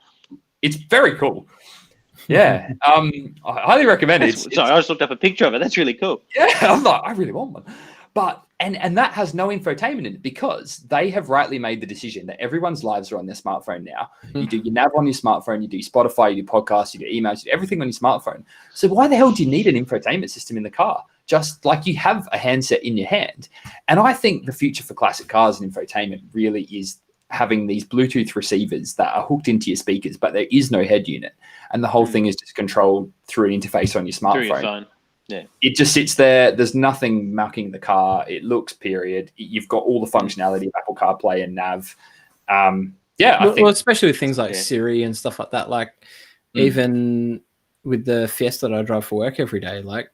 It's very cool. Yeah. I highly recommend it. Sorry, I just looked up a picture of it. That's really cool. Yeah, I'm like, I really want one. But and that has no infotainment in it because they have rightly made the decision that everyone's lives are on their smartphone now. You do your nav on your smartphone, you do Spotify, you do podcasts, you do emails, you do everything on your smartphone. So why the hell do you need an infotainment system in the car? Just like you have a handset in your hand. And I think the future for classic cars and infotainment really is having these Bluetooth receivers that are hooked into your speakers, but there is no head unit. And the whole thing is just controlled through an interface on your smartphone. Through your phone. Yeah. It just sits there. There's nothing mucking the car. It looks period. You've got all the functionality of Apple CarPlay and Nav. I think, especially with things like Siri and stuff like that. Like even with the Fiesta that I drive for work every day, like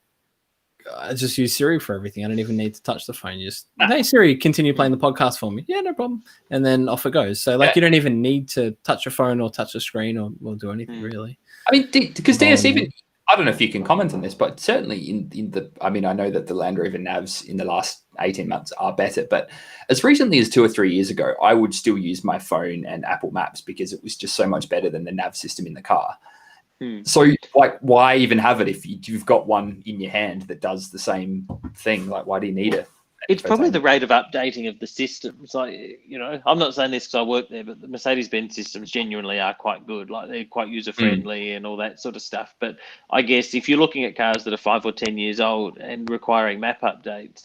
I just use Siri for everything. I don't even need to touch the phone. Just, hey Siri, continue playing the podcast for me. Yeah, no problem. And then off it goes. So like you don't even need to touch a phone or touch a screen or do anything really. I mean, because DS even, I don't know if you can comment on this, but certainly in the, I mean, I know that the Land Rover navs in the last 18 months are better, but as recently as 2 or 3 years ago, I would still use my phone and Apple Maps because it was just so much better than the nav system in the car. So like, why even have it if you've got one in your hand that does the same thing? Like, why do you need it? It's probably the rate of updating of the systems. Like, you know, I'm not saying this because I work there, but the Mercedes-Benz systems genuinely are quite good. Like, they're quite user-friendly and all that sort of stuff. But I guess if you're looking at cars that are 5 or 10 years old and requiring map updates,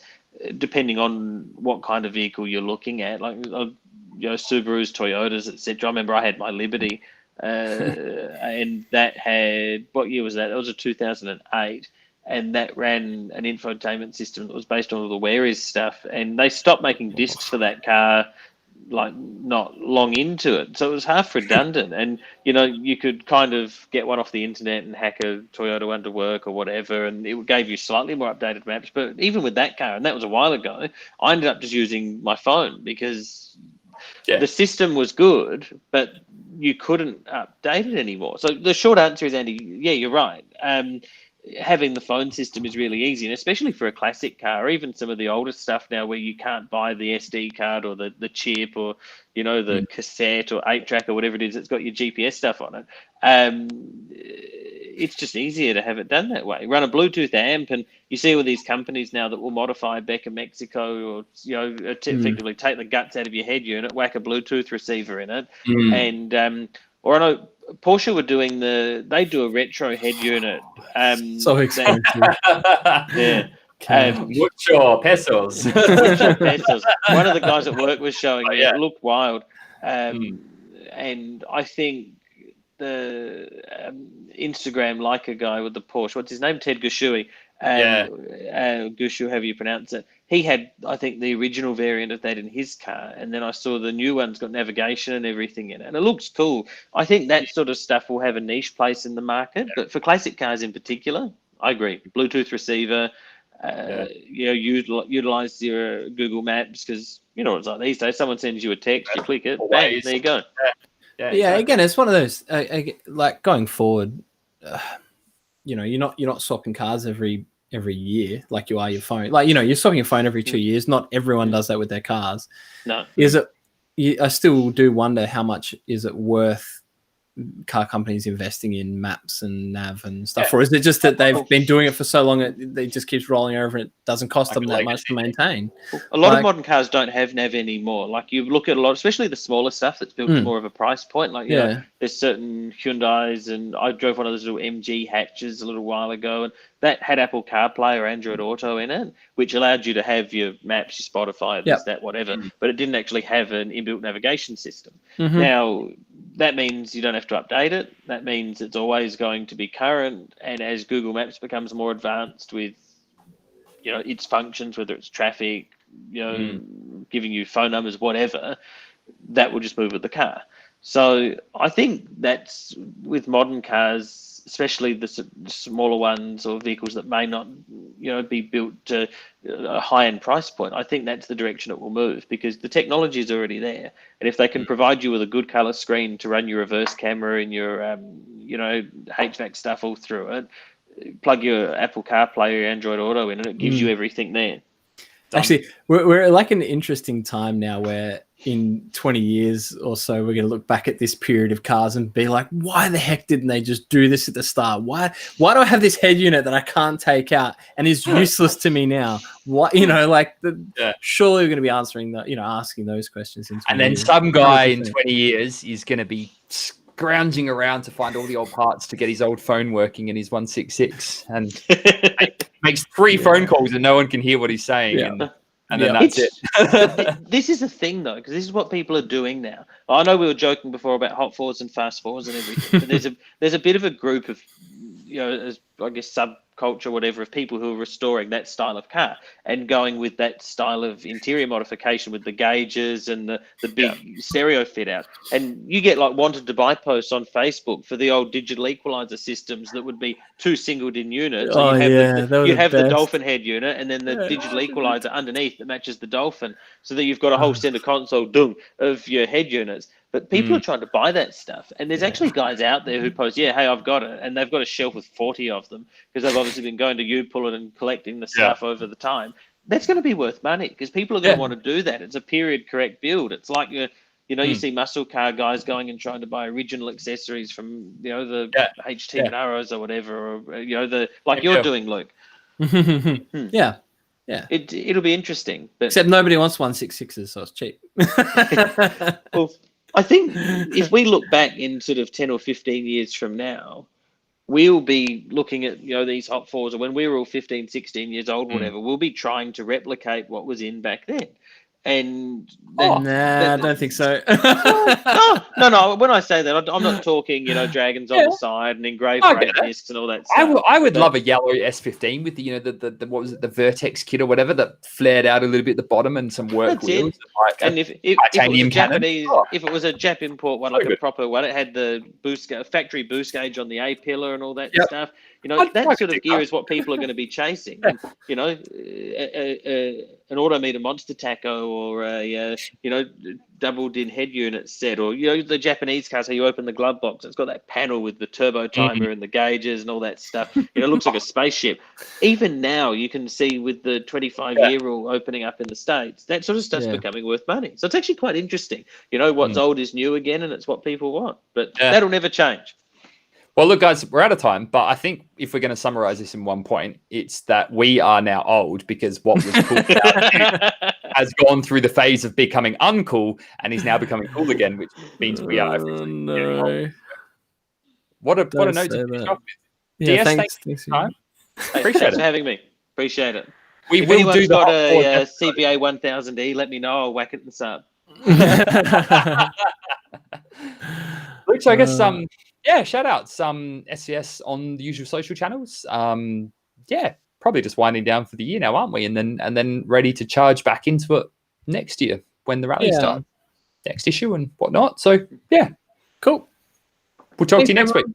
depending on what kind of vehicle you're looking at, like, you know, Subarus, Toyotas, etc. I remember I had my Liberty, and that had, what year was that? That was a 2008. And that ran an infotainment system that was based on all the Where Is stuff. And they stopped making discs for that car, like, not long into it. So it was half redundant. And, you know, you could kind of get one off the internet and hack a Toyota one to work or whatever, and it gave you slightly more updated maps. But even with that car, and that was a while ago, I ended up just using my phone because the system was good, but you couldn't update it anymore. So the short answer is, Andy, yeah, you're right. Having the phone system is really easy, and especially for a classic car, or even some of the older stuff now where you can't buy the SD card or the chip or, you know, the cassette or 8-track or whatever it is that's got your GPS stuff on it. It's just easier to have it done that way. Run a Bluetooth amp, and you see all these companies now that will modify Becker Mexico, or, you know, effectively take the guts out of your head unit, whack a Bluetooth receiver in it, and or I know Porsche were doing they do a retro head unit. So expensive. Mucho pesos. Mucho pesos. One of the guys at work was showing me. It looked wild. And I think the Instagram like a guy with the Porsche, what's his name? Ted Gushui. Gushu, however you pronounce it. He had, I think, the original variant of that in his car, and then I saw the new one's got navigation and everything in it, and it looks cool. I think that sort of stuff will have a niche place in the market, but for classic cars in particular, I agree. Bluetooth receiver, you know, utilize your Google Maps, because you know what it's like these days. Someone sends you a text, you click it, bang, there you go. Again, it's one of those like going forward. You know, you're not swapping cars every year like you are your phone. Like, you know, you're swapping your phone every 2 years. Not everyone does that with their cars. No. I still do wonder how much is it worth car companies investing in maps and nav and stuff, or is it just that they've been doing it for so long it just keeps rolling over and it doesn't cost them that much to maintain? A lot of modern cars don't have nav anymore. Like, you look at a lot, especially the smaller stuff that's built to more of a price point. Like, you know, there's certain Hyundais, and I drove one of those little MG hatches a little while ago, and that had Apple CarPlay or Android Auto in it, which allowed you to have your maps, your Spotify, this, that, whatever, but it didn't actually have an inbuilt navigation system. Now, that means you don't have to update it. That means it's always going to be current. And as Google Maps becomes more advanced with, you know, its functions, whether it's traffic, you know, giving you phone numbers, whatever, that will just move with the car. So I think that's with modern cars, especially the smaller ones or vehicles that may not, you know, be built to a high-end price point. I think that's the direction it will move, because the technology is already there. And if they can provide you with a good color screen to run your reverse camera and your, you know, HVAC stuff all through it, plug your Apple CarPlay or Android Auto in, and it gives you everything there. Actually, we're like an interesting time now where in 20 years or so, we're going to look back at this period of cars and be like, why the heck didn't they just do this at the start? Why do I have this head unit that I can't take out and is useless to me now? What, you know, like surely we're going to be answering that, you know, asking those questions. And then some guy in 20 years is going to be scrounging around to find all the old parts to get his old phone working in his 166 and makes 3 phone calls and no one can hear what he's saying. And then that's it. This is a thing, though, because this is what people are doing now. I know we were joking before about hot forwards and fast forwards and everything, but there's a bit of a group of, you know, I guess culture, whatever, of people who are restoring that style of car and going with that style of interior modification with the gauges and the big stereo fit out. And you get like wanted to buy posts on Facebook for the old digital equalizer systems that would be 2 singled in units. Oh, You have the Dolphin head unit and then the digital equalizer underneath that matches the Dolphin, so that you've got a whole center console of your head units. But people are trying to buy that stuff. And there's actually guys out there who post, hey, I've got it. And they've got a shelf with 40 of them because they've obviously been going to U-Pull and collecting the stuff over the time. That's going to be worth money because people are going to want to do that. It's a period correct build. It's like, you see muscle car guys going and trying to buy original accessories from, the HT Naros or whatever, or, you're doing, Luke. Yeah. It'll be interesting. But except nobody wants 166s, so it's cheap. Well, I think if we look back in sort of 10 or 15 years from now, we'll be looking at, these hot fours, or when we were all 15, 16 years old, whatever, we'll be trying to replicate what was in back then. And I don't think so. No. When I say that, I'm not talking, dragons on the side and engraved brake discs and all that stuff. I would love a yellow S15 with the what was it, the Vertex kit or whatever that flared out a little bit at the bottom and some work wheels. And if it was a Japanese, if it was a Jap import one, like a proper one, it had the factory boost gauge on the A pillar and all that stuff. That sort of gear is what people are going to be chasing. And, an Autometer Monster Taco or a double din head unit set, or the Japanese cars, how you open the glove box, it's got that panel with the turbo timer and the gauges and all that stuff. It looks like a spaceship. Even now, you can see with the 25-year rule opening up in the States, that sort of stuff's becoming worth money. So it's actually quite interesting. What's old is new again, and it's what people want. But that'll never change. Well, look, guys, we're out of time, but I think if we're going to summarize this in one point, it's that we are now old because what was cool has gone through the phase of becoming uncool and is now becoming cool again, which means we are. No. What a note to finish off with. Yeah, DS, thanks for your time. Thanks for having me. Appreciate it. If anyone's got a CBA 1000E, let me know. I'll whack it in the sub. Luke, so I guess shout out some SCS on the usual social channels. Probably just winding down for the year now, aren't we? And then ready to charge back into it next year when the rally starts, next issue and whatnot. So cool. We'll talk to you next week.